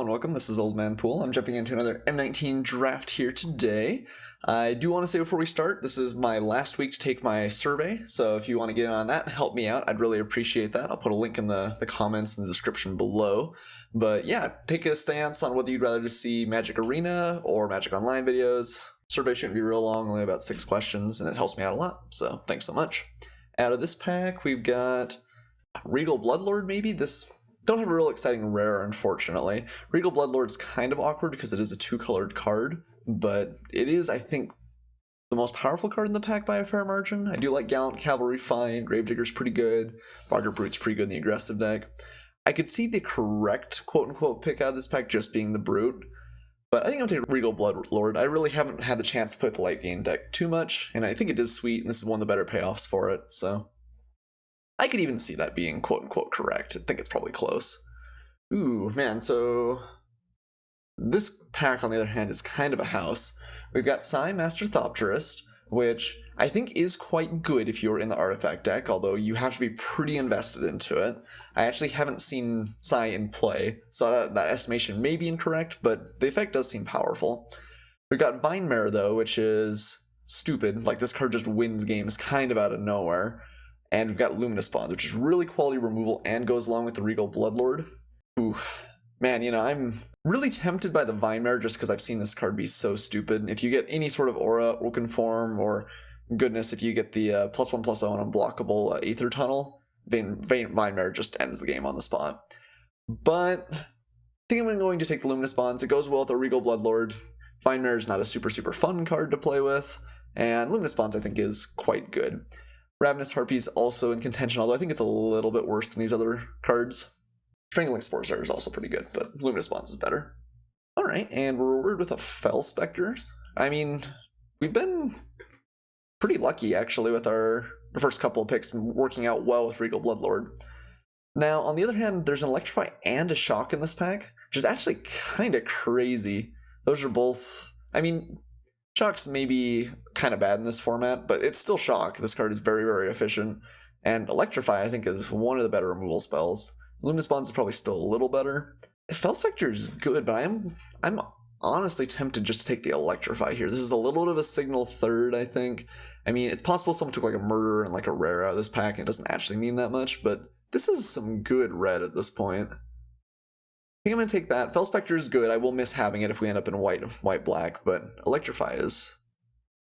and welcome. This is Oldmanpoole. I'm jumping into another M19 draft here today. I do want to say before we start, this is my last week to take my survey, so if you want to get in on that and help me out, I'd really appreciate that. I'll put a link in the comments and the description below. But yeah, take a stance on whether you'd rather just see Magic Arena or Magic Online videos. Survey shouldn't be real long, only about 6 questions, and it helps me out a lot, so thanks so much. Out of this pack, we've got Regal Bloodlord, maybe? This don't have a real exciting rare, unfortunately. Regal Bloodlord's kind of awkward because it is a 2-colored card, but it is, I think, the most powerful card in the pack by a fair margin. I do like Gallant Cavalry fine, Gravedigger's pretty good, Boggart Brute's pretty good in the aggressive deck. I could see the correct quote-unquote pick out of this pack just being the Brute, but I think I'll take Regal Bloodlord. I really haven't had the chance to put the late game deck too much, and I think it is sweet, and this is one of the better payoffs for it, so I could even see that being quote-unquote correct. I think it's probably close. Ooh, man, so this pack, on the other hand, is kind of a house. We've got Sai, Master Thopterist, which I think is quite good if you're in the artifact deck, although you have to be pretty invested into it. I actually haven't seen Sai in play, so that estimation may be incorrect, but the effect does seem powerful. We've got Vinemare, though, which is stupid. Like, this card just wins games kind of out of nowhere. And we've got Luminous Bonds, which is really quality removal and goes along with the Regal Bloodlord. Ooh, man, you know, I'm really tempted by the Vinemare just because I've seen this card be so stupid. If you get any sort of Aura, Oaken Form, or goodness, if you get the +1/+0 and unblockable Aether Tunnel, Vinemare just ends the game on the spot. But I think I'm going to take the Luminous Bonds. It goes well with the Regal Bloodlord. Vinemare is not a super fun card to play with, and Luminous Bonds I think is quite good. Ravenous Harpy's also in contention, although I think it's a little bit worse than these other cards. Strangling Spores is also pretty good, but Luminous Bonds is better. Alright, and we're rewarded with a Fel Spectres. I mean, we've been pretty lucky, actually, with our first couple of picks working out well with Regal Bloodlord. Now, on the other hand, there's an Electrify and a Shock in this pack, which is actually kind of crazy. Those are both, I mean, Shock's maybe kind of bad in this format, but it's still Shock. This card is very efficient, and Electrify I think is one of the better removal spells. Luminous Bonds is probably still a little better. Fel Spectre is good, but I'm honestly tempted just to take the Electrify here. This is a little bit of a signal third, I think. I mean, it's possible someone took like a Murder and like a Rare out of this pack, and it doesn't actually mean that much, but this is some good red at this point. I think I'm going to take that. Fel Spectre is good. I will miss having it if we end up in white-black, but Electrify is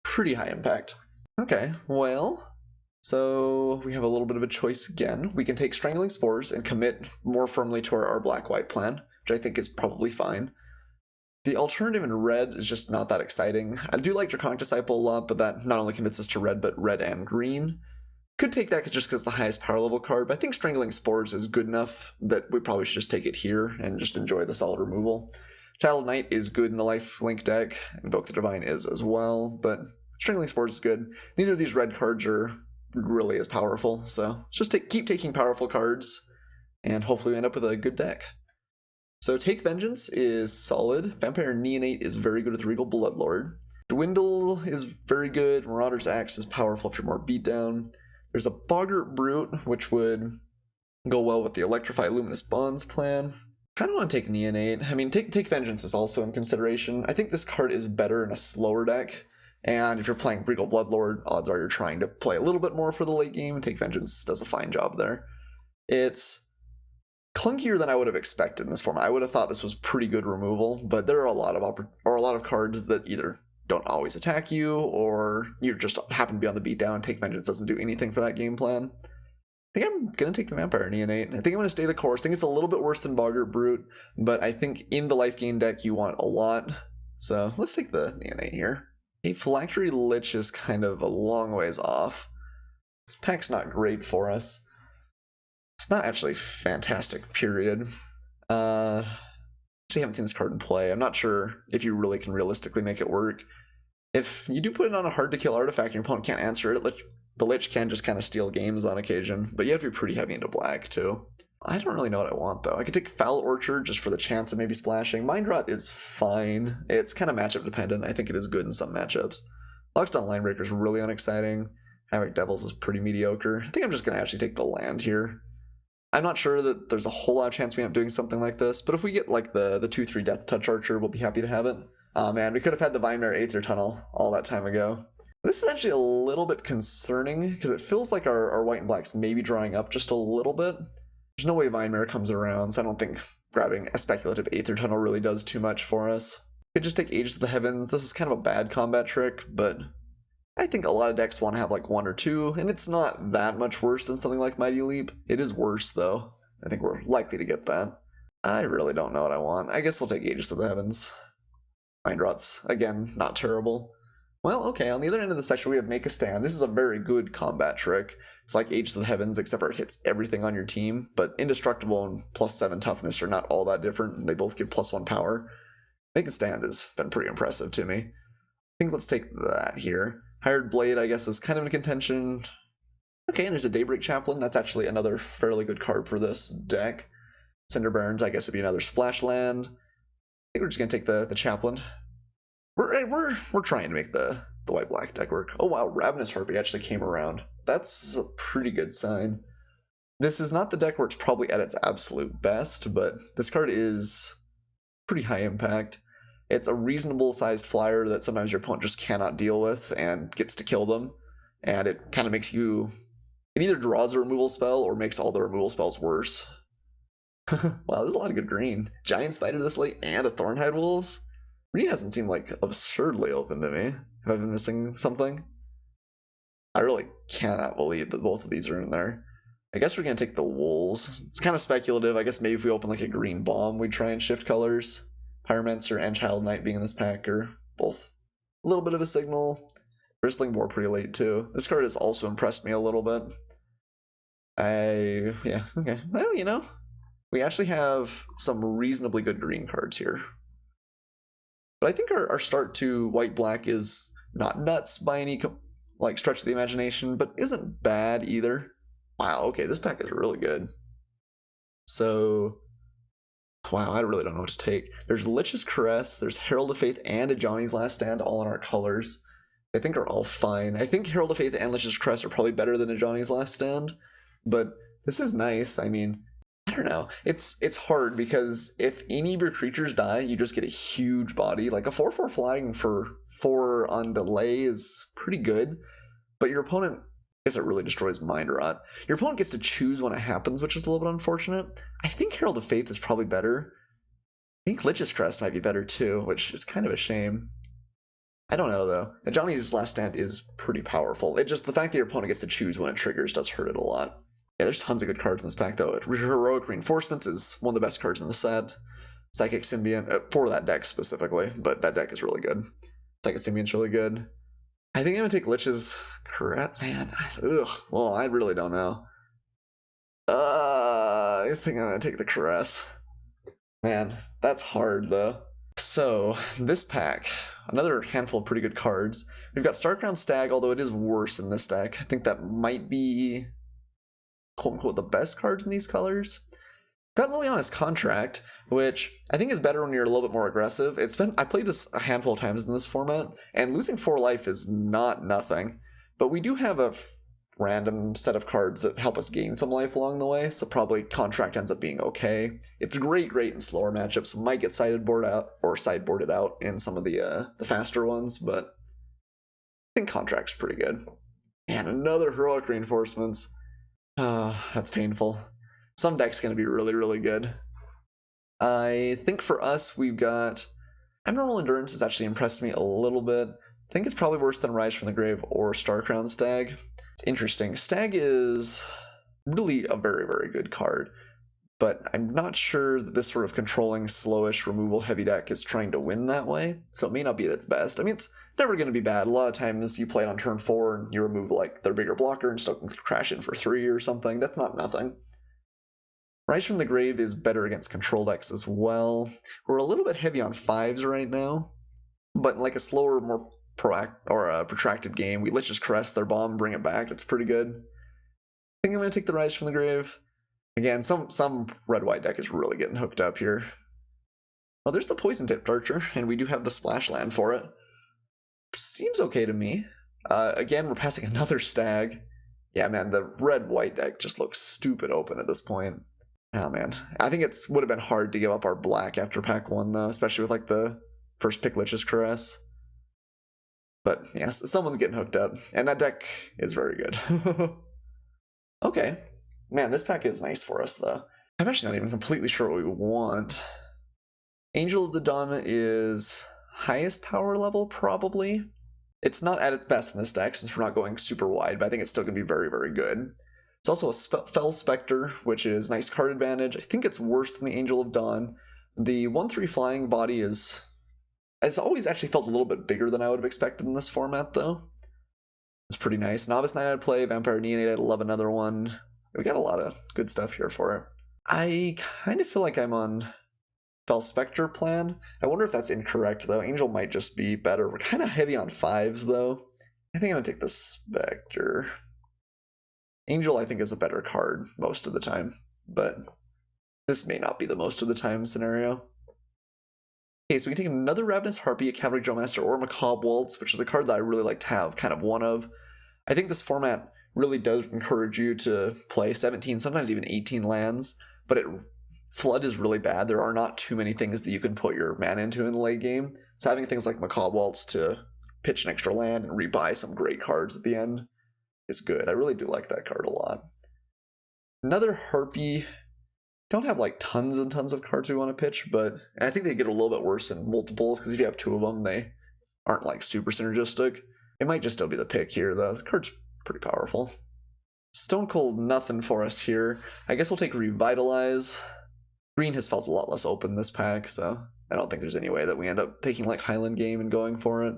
pretty high impact. Okay, well, so we have a little bit of a choice again. We can take Strangling Spores and commit more firmly to our black-white plan, which I think is probably fine. The alternative in red is just not that exciting. I do like Draconic Disciple a lot, but that not only commits us to red, but red and green. Could take that just because it's the highest power level card, but I think Strangling Spores is good enough that we probably should just take it here and just enjoy the solid removal. Child Knight is good in the lifelink deck, Invoke the Divine is as well, but Strangling Spores is good. Neither of these red cards are really as powerful, so just keep taking powerful cards, and hopefully we end up with a good deck. So Take Vengeance is solid, Vampire Neonate is very good with Regal Bloodlord, Dwindle is very good, Marauder's Axe is powerful if you're more beatdown. There's a Boggart Brute, which would go well with the Electrify Luminous Bonds plan. Kind of want to take Neonate. I mean, Take Vengeance is also in consideration. I think this card is better in a slower deck, and if you're playing Regal Bloodlord, odds are you're trying to play a little bit more for the late game, and Take Vengeance does a fine job there. It's clunkier than I would have expected in this format. I would have thought this was pretty good removal, but there are a lot of cards that either don't always attack you, or you just happen to be on the beatdown and Take Vengeance doesn't do anything for that game plan. I think I'm going to take the Vampire Neonate. I think I'm going to stay the course. I think it's a little bit worse than Boggart Brute, but I think in the life gain deck you want a lot. So let's take the Neonate here. A Phylactery Lich is kind of a long ways off. This pack's not great for us. It's not actually fantastic, period. Actually haven't seen this card in play. I'm not sure if you really can realistically make it work. If you do put it on a hard-to-kill artifact and your opponent can't answer it, the Lich can just kind of steal games on occasion, but you have to be pretty heavy into black, too. I don't really know what I want, though. I could take Foul Orchard just for the chance of maybe splashing. Mind Rot is fine. It's kind of matchup dependent. I think it is good in some matchups. Lockstone Linebreaker is really unexciting. Havoc Devils is pretty mediocre. I think I'm just going to actually take the land here. I'm not sure that there's a whole lot of chance we end up doing something like this, but if we get like the 2/3 Death Touch Archer, we'll be happy to have it. Oh man, we could have had the Vine-Mare Aether Tunnel all that time ago. This is actually a little bit concerning, because it feels like our white and blacks may be drawing up just a little bit. There's no way Vine-Mare comes around, so I don't think grabbing a speculative Aether Tunnel really does too much for us. Could just take Aegis of the Heavens. This is kind of a bad combat trick, but I think a lot of decks want to have like 1 or 2, and it's not that much worse than something like Mighty Leap. It is worse, though. I think we're likely to get that. I really don't know what I want. I guess we'll take Aegis of the Heavens. Mind Rots, again, not terrible. Well, okay, on the other end of the spectrum, we have Make a Stand. This is a very good combat trick. It's like Aegis of the Heavens, except for it hits everything on your team, but Indestructible and +7 toughness are not all that different, and they both give +1 power. Make a Stand has been pretty impressive to me. I think let's take that here. Hired Blade, I guess, is kind of in contention. Okay, and there's a Daybreak Chaplain. That's actually another fairly good card for this deck. Cinder Barrens, I guess, would be another splash land. I think we're just gonna take the Chaplain. We're trying to make the white-black deck work. Oh wow, Ravenous Harpy actually came around. That's a pretty good sign. This is not the deck where it's probably at its absolute best, but this card is pretty high impact. It's a reasonable sized flyer that sometimes your opponent just cannot deal with and gets to kill them. And it kind of makes you... It either draws a removal spell or makes all the removal spells worse. Wow, there's a lot of good green. Giant Spider this late and a Thornhide Wolves? Green hasn't seemed like absurdly open to me. Have I been missing something? I really cannot believe that both of these are in there. I guess we're going to take the Wolves. It's kind of speculative. I guess maybe if we open like a green bomb, we'd try and shift colors. Pyromancer and Child Knight being in this pack are both a little bit of a signal. Bristling Boar pretty late too. This card has also impressed me a little bit. Yeah, okay. Well, you know, we actually have some reasonably good green cards here. But I think our start to white-black is not nuts by any like stretch of the imagination, but isn't bad either. Wow, okay, this pack is really good. So... Wow, I really don't know what to take. There's Lich's Caress, there's Herald of Faith, and a Johnny's Last Stand, all in our colors. I think are all fine. I think Herald of Faith and Lich's Caress are probably better than a Johnny's Last Stand, but this is nice. I mean, I don't know. It's hard because if any of your creatures die, you just get a huge body. Like a 4/4 flying for 4 on delay is pretty good, but your opponent... I guess it really destroys Mind Rot. Your opponent gets to choose when it happens, which is a little bit unfortunate. I think Herald of Faith is probably better. I think Lich's Crest might be better too, which is kind of a shame. I don't know though. Johnny's Last Stand is pretty powerful. It just, the fact that your opponent gets to choose when it triggers does hurt it a lot. Yeah, there's tons of good cards in this pack though. Heroic Reinforcements is one of the best cards in the set. Psychic Symbiont, for that deck specifically, but that deck is really good. Psychic Symbiont's really good. I think I'm gonna take Lich's Caress. Man, well, I really don't know. I think I'm gonna take the Caress. Man, that's hard though. So, this pack, another handful of pretty good cards. We've got Starcrowned Stag, although it is worse in this deck. I think that might be, quote unquote, the best cards in these colors. Got Liliana's Contract, which I think is better when you're a little bit more aggressive. I played this a handful of times in this format, and losing 4 life is not nothing. But we do have a random set of cards that help us gain some life along the way, so probably Contract ends up being okay. It's great in slower matchups. Might get sideboarded out in some of the faster ones, but I think Contract's pretty good. And another Heroic Reinforcements. That's painful. Some deck's going to be really, really good. I think for us, we've got... Admirable Endurance has actually impressed me a little bit. I think it's probably worse than Rise from the Grave or Starcrowned Stag. It's interesting. Stag is really a very, very good card, but I'm not sure that this sort of controlling, slowish, removal-heavy deck is trying to win that way, so it may not be at its best. I mean, it's never going to be bad. A lot of times you play it on turn 4 and you remove like their bigger blocker and still can crash in for 3 or something. That's not nothing. Rise from the Grave is better against control decks as well. We're a little bit heavy on 5s right now, but like a slower, more protracted game, we Lich's Caress their bomb, bring it back. That's pretty good. I think I'm going to take the Rise from the Grave. Again, some red-white deck is really getting hooked up here. Well, there's the Poison-Tipped Archer, and we do have the splash land for it. Seems okay to me. Again, we're passing another Stag. Yeah, man, the red-white deck just looks stupid open at this point. Oh, man. I think it would have been hard to give up our black after pack 1, though, especially with, like, the first pick Lich's Caress. But, yes, someone's getting hooked up, and that deck is very good. Okay. Man, this pack is nice for us, though. I'm actually not even completely sure what we want. Angel of the Dawn is highest power level, probably. It's not at its best in this deck, since we're not going super wide, but I think it's still going to be very, very good. It's also a Fell Spectre, which is nice card advantage. I think it's worse than the Angel of Dawn. The 1/3 flying body is... It's always actually felt a little bit bigger than I would have expected in this format, though. It's pretty nice. Novice Knight I'd play, Vampire Neonate I'd love another one. We got a lot of good stuff here for it. I kind of feel like I'm on Fell Spectre plan. I wonder if that's incorrect, though. Angel might just be better. We're kind of heavy on 5s, though. I think I'm going to take the Spectre. Angel, I think, is a better card most of the time, but this may not be the most of the time scenario. Okay, so we can take another Ravenous Harpy, a Cavalry Drillmaster, or a Macabre Waltz, which is a card that I really like to have kind of one of. I think this format really does encourage you to play 17, sometimes even 18 lands, but Flood is really bad. There are not too many things that you can put your mana into in the late game, so having things like Macabre Waltz to pitch an extra land and rebuy some great cards at the end is good. I really do like that card a lot. Another Harpy. Don't have like tons and tons of cards we want to pitch, but I think they get a little bit worse in multiples, because if you have 2 of them, they aren't like super synergistic. It might just still be the pick here, though. The card's pretty powerful. Stone Cold, nothing for us here. I guess we'll take Revitalize. Green has felt a lot less open this pack, so I don't think there's any way that we end up taking like Highland Game and going for it.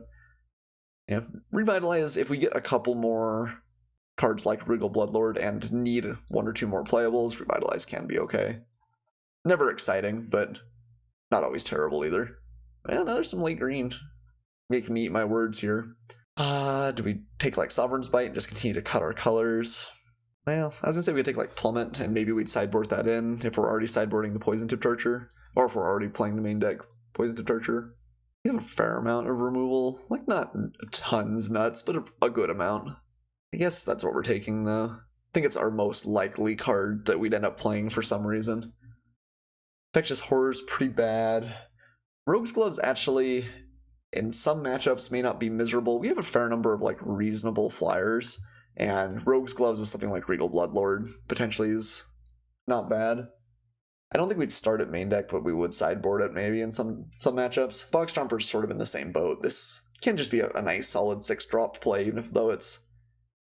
Yeah, Revitalize, if we get a couple more cards like Regal Bloodlord and need 1 or 2 more playables, Revitalize can be okay. Never exciting, but not always terrible either. Well, now there's some late green. Make me eat my words here. Do we take like Sovereign's Bite and just continue to cut our colors? Well, I was gonna say we'd take like Plummet and maybe we'd sideboard that in if we're already sideboarding the Poison Tip Torture, or if we're already playing the main deck Poison Tip Torture. We have a fair amount of removal, like not tons nuts, but a good amount. I guess that's what we're taking, though. I think it's our most likely card that we'd end up playing for some reason. Infectious Horror's pretty bad. Rogue's Gloves actually, in some matchups, may not be miserable. We have a fair number of like reasonable flyers, and Rogue's Gloves with something like Regal Bloodlord potentially is not bad. I don't think we'd start at main deck, but we would sideboard it maybe in some matchups. Box Jumper's sort of in the same boat. This can just be a nice solid 6-drop play, even though it's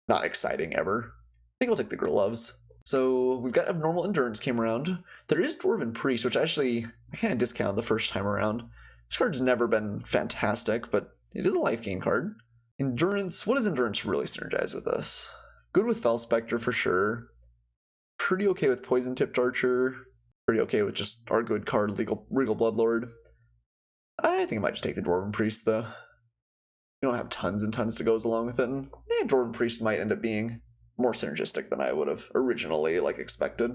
not exciting ever. I think we'll take the Gloves. So we've got Abnormal Endurance came around. There is Dwarven Priest, which actually I kind of discounted the first time around. This card's never been fantastic, but it is a life gain card. Endurance, what does Endurance really synergize with us? Good with Fell Spectre for sure. Pretty okay with Poison Tipped Archer. Pretty okay with just our good card, Regal Bloodlord. I think I might just take the Dwarven Priest, though. We don't have tons and tons to go along with it, and Dwarven Priest might end up being more synergistic than I would have originally expected.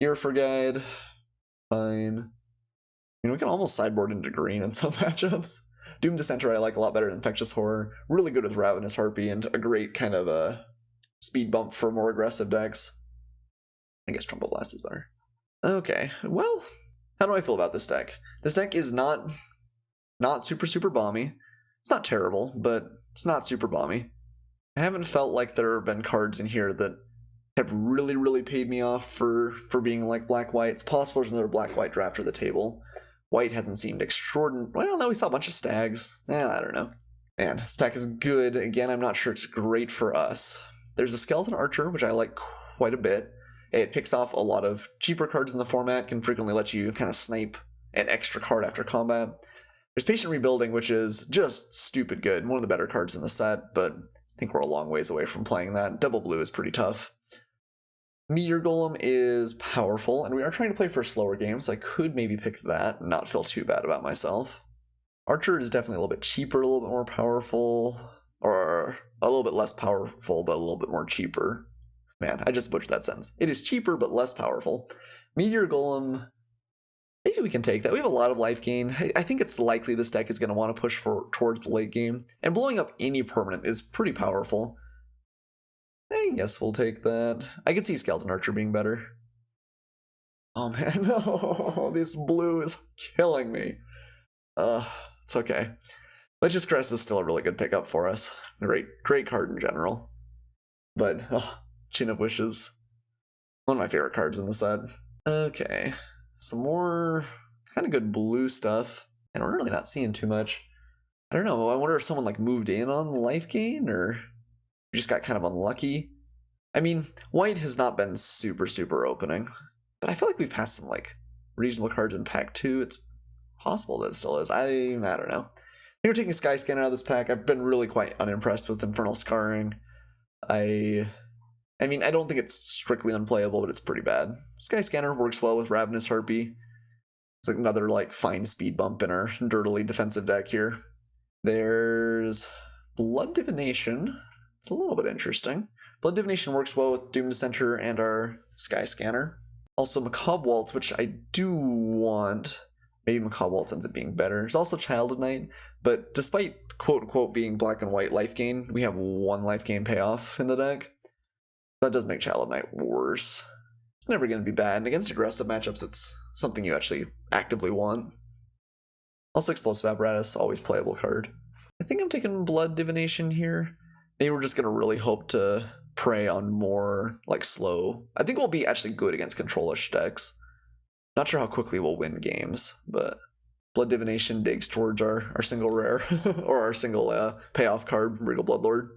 Ear for Guide, fine. We can almost sideboard into green in some matchups. Doom Dissenter I like a lot better than Infectious Horror. Really good with Ravenous Harpy, and a great kind of a speed bump for more aggressive decks. I guess Trumbo Blast is better. Okay, well, how do I feel about this deck? This deck is not super balmy. It's not terrible, but it's not super balmy. I haven't felt like there have been cards in here that have really paid me off for being like black-white. It's possible there's another black-white draft of the table. White hasn't seemed extraordinary. Well, no, we saw a bunch of stags. I don't know. Man, this pack is good. Again, I'm not sure it's great for us. There's a Skeleton Archer, which I like quite a bit. It picks off a lot of cheaper cards in the format, can frequently let you kind of snipe an extra card after combat. There's Patient Rebuilding, which is just stupid good. One of the better cards in the set, but I think we're a long ways away from playing that. Double Blue is pretty tough. Meteor Golem is powerful, and we are trying to play for a slower game, so I could maybe pick that and not feel too bad about myself. Archer is definitely a little bit cheaper, a little bit more powerful, or a little bit less powerful, but a little bit more cheaper. Man, I just butchered that sentence. It is cheaper, but less powerful. Meteor Golem, maybe we can take that. We have a lot of life gain. I think it's likely this deck is going to want to push towards the late game, and blowing up any permanent is pretty powerful. I guess we'll take that. I could see Skeleton Archer being better. Oh man, no, this blue is killing me. It's okay. Legis Crest is still a really good pickup for us. Great card in general. But, Chin of Wishes, one of my favorite cards in the set. Okay, some more kind of good blue stuff. And we're really not seeing too much. I don't know, I wonder if someone like moved in on the life gain, or we just got kind of unlucky. I mean, white has not been super opening, but I feel like we've passed some like reasonable cards in pack 2. It's possible that it still is. I don't know. I think we're taking Sky Scanner out of this pack. I've been really quite unimpressed with Infernal Scarring. I mean, I don't think it's strictly unplayable, but it's pretty bad. Sky Scanner works well with Ravenous Harpy. It's like another like fine speed bump in our dirtily defensive deck here. There's Blood Divination. It's a little bit interesting. Blood Divination works well with Doom Dissenter and our Sky Scanner. Also Macabre Waltz, which I do want. Maybe Macabre Waltz ends up being better. There's also Child of Night, but despite quote-unquote being black and white life gain, we have 1 life gain payoff in the deck. That does make Child of Night worse. It's never going to be bad. Against aggressive matchups, it's something you actually actively want. Also Explosive Apparatus, always playable card. I think I'm taking Blood Divination here. Maybe we're just going to really hope to prey on more like slow. I think we'll be actually good against control-ish decks. Not sure how quickly we'll win games, but Blood Divination digs towards our single rare, or our single payoff card, Regal Bloodlord.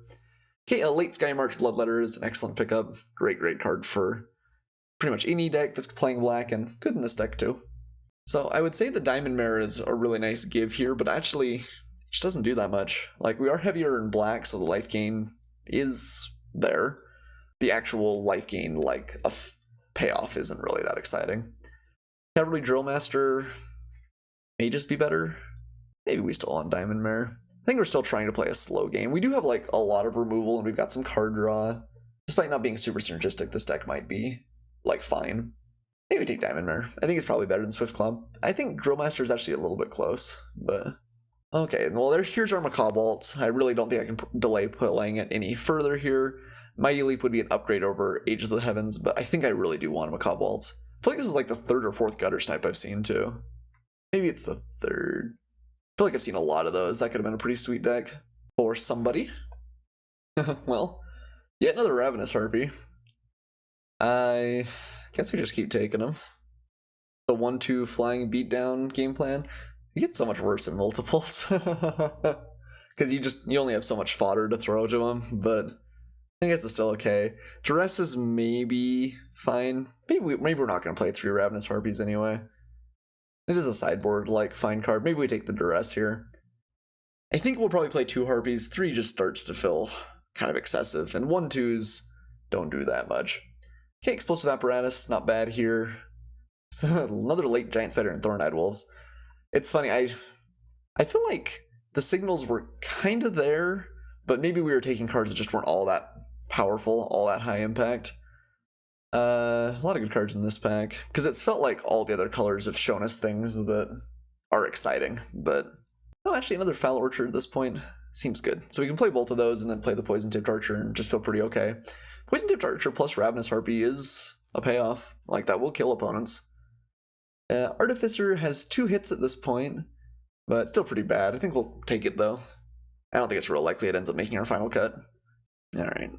Okay, a late Sky March Bloodletter is an excellent pickup. Great card for pretty much any deck that's playing black, and good in this deck too. So I would say the Diamond Mare is a really nice give here, but actually it just doesn't do that much. Like, we are heavier in black, so the life gain is there. The actual life gain, like a payoff, isn't really that exciting. Cavalry Drillmaster may just be better. Maybe we still want Diamond Mare. I think we're still trying to play a slow game. We do have like a lot of removal, and we've got some card draw. Despite not being super synergistic, this deck might be like fine. Maybe we take Diamond Mare. I think it's probably better than Swift Club. I think Drillmaster is actually a little bit close, but okay. Well, here's our Macabre Waltz. I really don't think I can delay playing it any further here. Mighty Leap would be an upgrade over Ages of the Heavens, but I think I really do want a Macabre Waltz. I feel like this is like the 3rd or 4th Gutter Snipe I've seen too. Maybe it's the 3rd. I feel like I've seen a lot of those. That could have been a pretty sweet deck for somebody. Well, yet another Ravenous Harpy. I guess we just keep taking them. The 1-2 flying beatdown game plan. It gets so much worse in multiples. Because you only have so much fodder to throw to them, but I guess it's still okay. Duress is maybe fine. Maybe we're not going to play 3 Ravenous Harpies anyway. It is a sideboard like fine card. Maybe we take the Duress here. I think we'll probably play 2 Harpies. 3 just starts to feel kind of excessive, and 1-2s don't do that much. Okay, Explosive Apparatus, not bad here. So another late Giant Spider and Thorn-Eyed Wolves. It's funny, I feel like the signals were kind of there, but maybe we were taking cards that just weren't all that powerful, all that high impact. A lot of good cards in this pack, because it's felt like all the other colors have shown us things that are exciting, but no, actually another Foul Orchard at this point seems good. So we can play both of those and then play the Poison Tipped Archer and just feel pretty okay. Poison Tipped Archer plus Ravenous Harpy is a payoff. Like, that will kill opponents. Artificer has 2 hits at this point, but still pretty bad. I think we'll take it though. I don't think it's real likely it ends up making our final cut. Alright.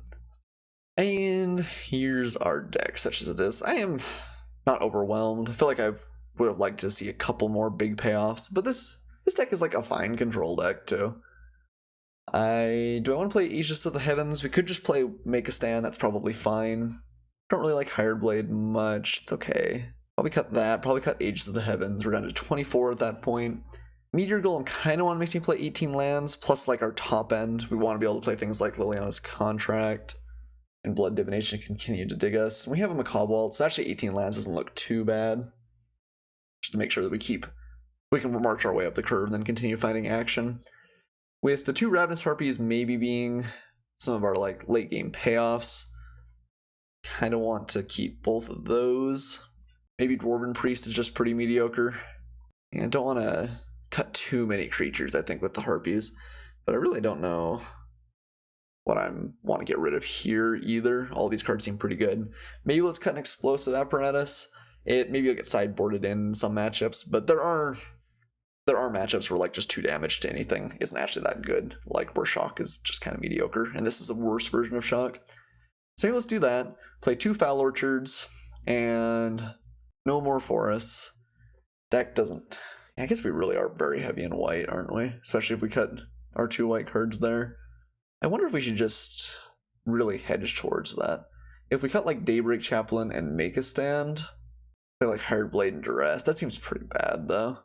And here's our deck, such as it is. I am not overwhelmed. I feel like I would have liked to see a couple more big payoffs, but this deck is like a fine control deck too. Do I want to play Aegis of the Heavens? We could just play Make a Stand, that's probably fine. Don't really like Hired Blade much, it's okay. Probably cut that, probably cut Aegis of the Heavens. We're down to 24 at that point. Meteor Golem kind of want to make me play 18 lands, plus like our top end. We want to be able to play things like Liliana's Contract, and Blood Divination to continue to dig us. And we have a Macabre Waltz, so actually 18 lands doesn't look too bad. Just to make sure that we can march our way up the curve and then continue finding action. With the 2 Ravenous Harpies maybe being some of our like late game payoffs, kind of want to keep both of those. Maybe Dwarven Priest is just pretty mediocre. And don't want to cut too many creatures, I think, with the Harpies. But I really don't know what I want to get rid of here either. All these cards seem pretty good. Maybe let's cut an Explosive Apparatus. Maybe it'll get sideboarded in some matchups, but there are matchups where like just 2 damage to anything isn't actually that good, like where Shock is just kind of mediocre, and this is a worse version of Shock. So let's do that. Play 2 Foul Orchards and no more forests. Deck doesn't... I guess we really are very heavy in white, aren't we? Especially if we cut our 2 white cards there. I wonder if we should just really hedge towards that. If we cut like Daybreak Chaplain and make a stand, play like Hired Blade and Duress, that seems pretty bad though.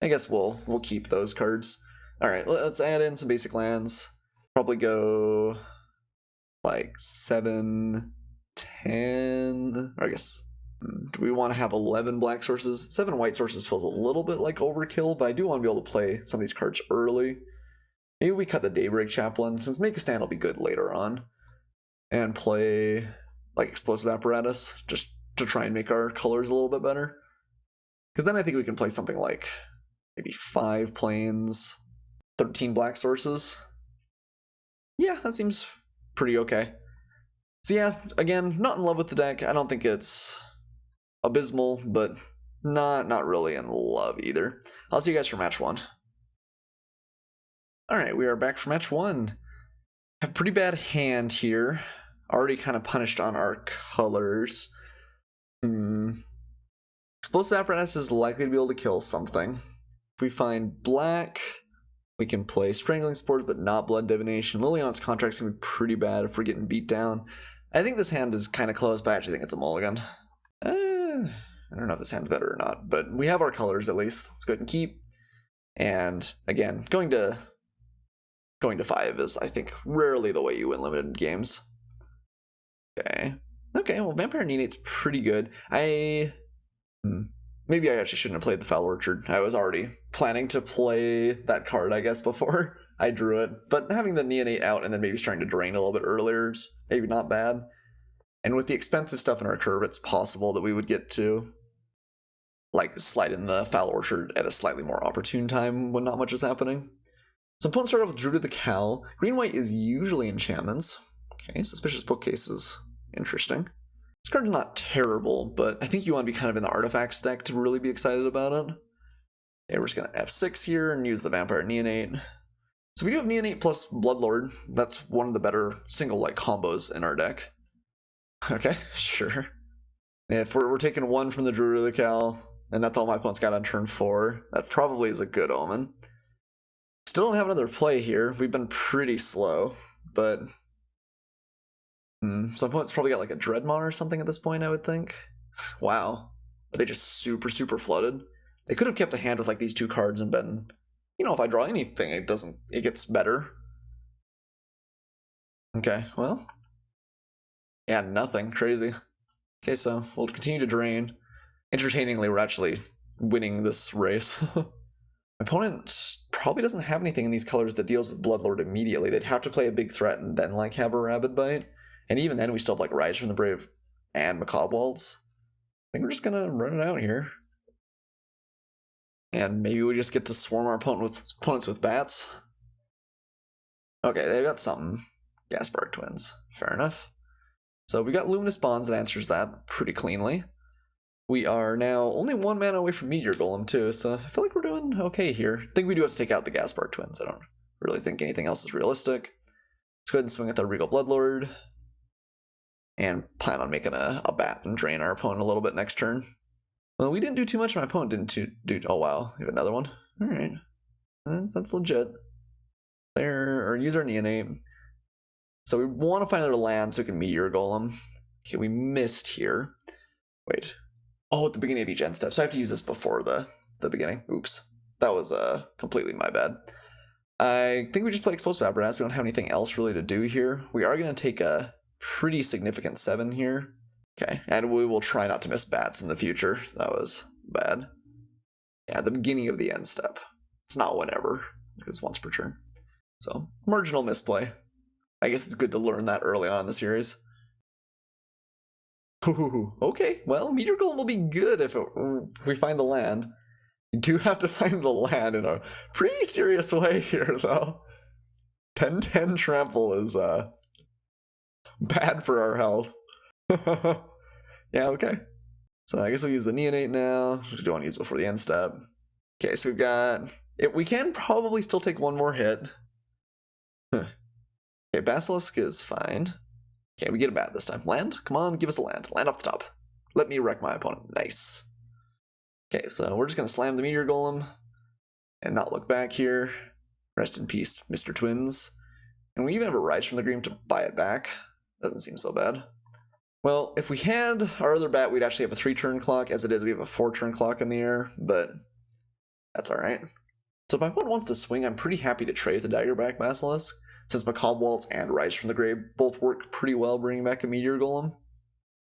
I guess we'll keep those cards. Alright, let's add in some basic lands. Probably go like 7, 10, or I guess, do we want to have 11 black sources? 7 white sources feels a little bit like overkill, but I do want to be able to play some of these cards early. Maybe we cut the Daybreak Chaplain, since Make a Stand will be good later on, and play like Explosive Apparatus, just to try and make our colors a little bit better. Because then I think we can play something like maybe 5 plains, 13 black sources. Yeah, that seems pretty okay. So yeah, again, not in love with the deck. I don't think it's abysmal, but not really in love either. I'll see you guys for match 1. Alright, we are back for match 1. Have a pretty bad hand here. Already kind of punished on our colors. Explosive Apparatus is likely to be able to kill something. If we find black, we can play Strangling Spores, but not Blood Divination. Liliana's Contract's gonna be pretty bad if we're getting beat down. I think this hand is kind of close, but I actually think it's a mulligan. I don't know if this hand's better or not, but we have our colors at least. Let's go ahead and keep. And again, going to 5 is, I think, rarely the way you win limited games. Okay, well, Vampire Neonate's pretty good. Maybe I actually shouldn't have played the Foul Orchard. I was already planning to play that card, I guess, before I drew it. But having the Neonate out and then maybe starting to drain a little bit earlier is maybe not bad. And with the expensive stuff in our curve, it's possible that we would get to like slide in the Foul Orchard at a slightly more opportune time when not much is happening. So opponents start off with Druid of the Cal. Green-white is usually enchantments. Okay, Suspicious Bookcase is interesting. This card's not terrible, but I think you want to be kind of in the artifacts deck to really be excited about it. Okay, we're just going to F6 here and use the Vampire Neonate. So we do have Neonate plus Bloodlord. That's one of the better single-like combos in our deck. Okay, sure. If we're taking 1 from the Druid of the Cal, and that's all my opponent's got on turn 4, that probably is a good omen. Still don't have another play here. We've been pretty slow, but some opponents probably got like a Dreadmaw or something at this point, I would think. Wow. Are they just super flooded? They could have kept a hand with like these 2 cards and been, you know, if I draw anything, it gets better. Okay, well. Yeah, nothing. Crazy. Okay, so we'll continue to drain. Entertainingly, we're actually winning this race. My opponent probably doesn't have anything in these colors that deals with Bloodlord immediately. They'd have to play a big threat and then like have a Rabid Bite. And even then we still have like Rise from the Brave and Macabre Waltz. I think we're just gonna run it out here. And maybe we just get to swarm our opponents with bats. Okay, they got something. Gasbark Twins. Fair enough. So we got Luminous Bonds that answers that pretty cleanly. We are now only 1 mana away from Meteor Golem too, so I feel like we're doing okay here. I think we do have to take out the Gasbark Twins. I don't really think anything else is realistic. Let's go ahead and swing with our Regal Bloodlord. And plan on making a bat and drain our opponent a little bit next turn. Well, we didn't do too much, my opponent didn't do... Oh wow, we have another one. Alright. That's legit. Use our Neonate. So we want to find another land so we can Meteor Golem. Okay, we missed here. Wait. Oh, at the beginning of each end step. So I have to use this before the beginning. Oops. That was completely my bad. I think we just play Explosive Apparatus. We don't have anything else really to do here. We are going to take a pretty significant 7 here. Okay, and we will try not to miss bats in the future. That was bad. Yeah, the beginning of the end step. It's not whenever. It's once per turn. So, marginal misplay. I guess it's good to learn that early on in the series. Ooh, okay, well, Meteor Golem will be good if we find the land. You do have to find the land in a pretty serious way here, though. 10-10 trample is bad for our health. Yeah, okay. So I guess we'll use the Neonate now. Just don't want to use it before the end step. Okay, so we've got... we can probably still take one more hit. Okay, Basilisk is fine. Okay, we get a bat this time. Land? Come on, give us a land. Land off the top. Let me wreck my opponent. Nice. Okay, so we're just going to slam the Meteor Golem and not look back here. Rest in peace, Mr. Twins. And we even have a Rise from the Grave to buy it back. Doesn't seem so bad. Well, if we had our other bat, we'd actually have a 3-turn clock. As it is, we have a 4-turn clock in the air, but that's alright. So if my opponent wants to swing, I'm pretty happy to trade the Daggerback Basilisk, since Macabre Waltz and Rise from the Grave both work pretty well bringing back a Meteor Golem.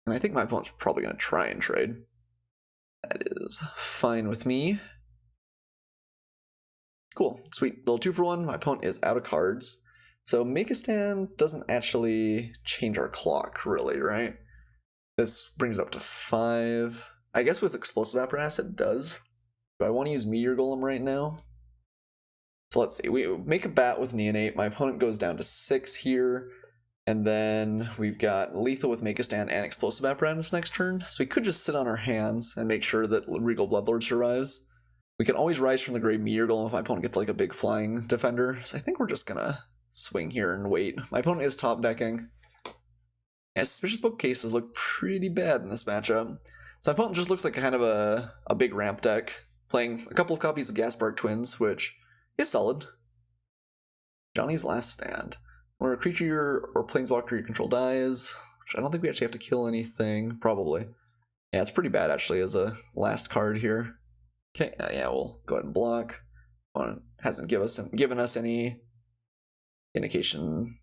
And I think my opponent's probably going to try and trade. That is fine with me. Cool, sweet. Little 2-for-1. My opponent is out of cards. So Make a Stand doesn't actually change our clock, really, right? This brings it up to 5. I guess with Explosive Apparatus it does. Do I want to use Meteor Golem right now? So let's see. We make a bat with Neonate. My opponent goes down to 6 here. And then we've got Lethal with Make a Stand and Explosive Apparatus next turn. So we could just sit on our hands and make sure that Regal Bloodlord survives. We can always Rise from the Grave Meteor Golem if my opponent gets like a big flying defender. So I think we're just gonna swing here and wait. My opponent is top decking. Yeah, Suspicious Bookcases look pretty bad in this matchup. So my opponent just looks like kind of a big ramp deck, playing a couple of copies of Gaspark Twins, which is solid. Johnny's Last Stand. When a creature or planeswalker you control dies, which I don't think we actually have to kill anything, probably. Yeah, it's pretty bad actually as a last card here. Okay, yeah, we'll go ahead and block. Opponent hasn't given us any indication.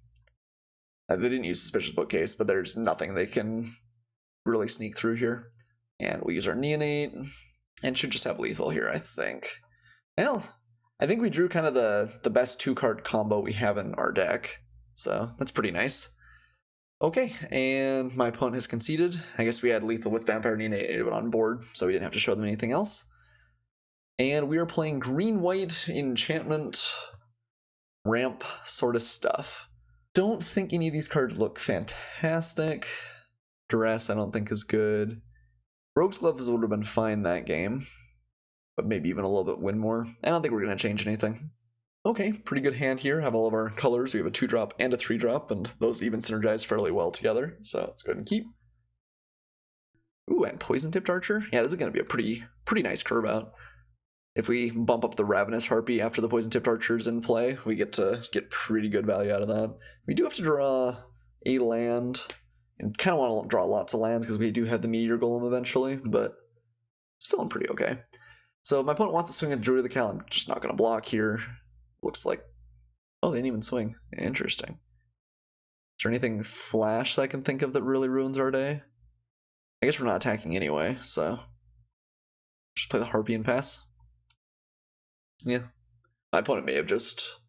They didn't use Suspicious Bookcase, but there's nothing they can really sneak through here. And we use our Neonate, and should just have Lethal here, I think. Well, I think we drew kind of the best 2-card combo we have in our deck, so that's pretty nice. Okay, and my opponent has conceded. I guess we had Lethal with Vampire Neonate on board, so we didn't have to show them anything else. And we are playing green-white enchantment ramp sort of stuff. Don't think any of these cards look fantastic. Duress I don't think is good. Rogue's Gloves would have been fine that game, but maybe even a little bit win more. I don't think we're going to change anything. Okay, pretty good hand here. Have all of our colors. We have a 2-drop and a 3-drop, and those even synergize fairly well together, so let's go ahead and keep. Ooh, and Poison Tipped Archer? Yeah, this is going to be a pretty nice curve out. If we bump up the Ravenous Harpy after the Poison Tipped Archer's in play, we get to get pretty good value out of that. We do have to draw a land, and kind of want to draw lots of lands because we do have the Meteor Golem eventually, but it's feeling pretty okay. So my opponent wants to swing a Druid of the Cal. I'm just not going to block here. Looks like... oh, they didn't even swing. Interesting. Is there anything flash that I can think of that really ruins our day? I guess we're not attacking anyway, so... just play the Harpy and pass. Yeah. My opponent may have just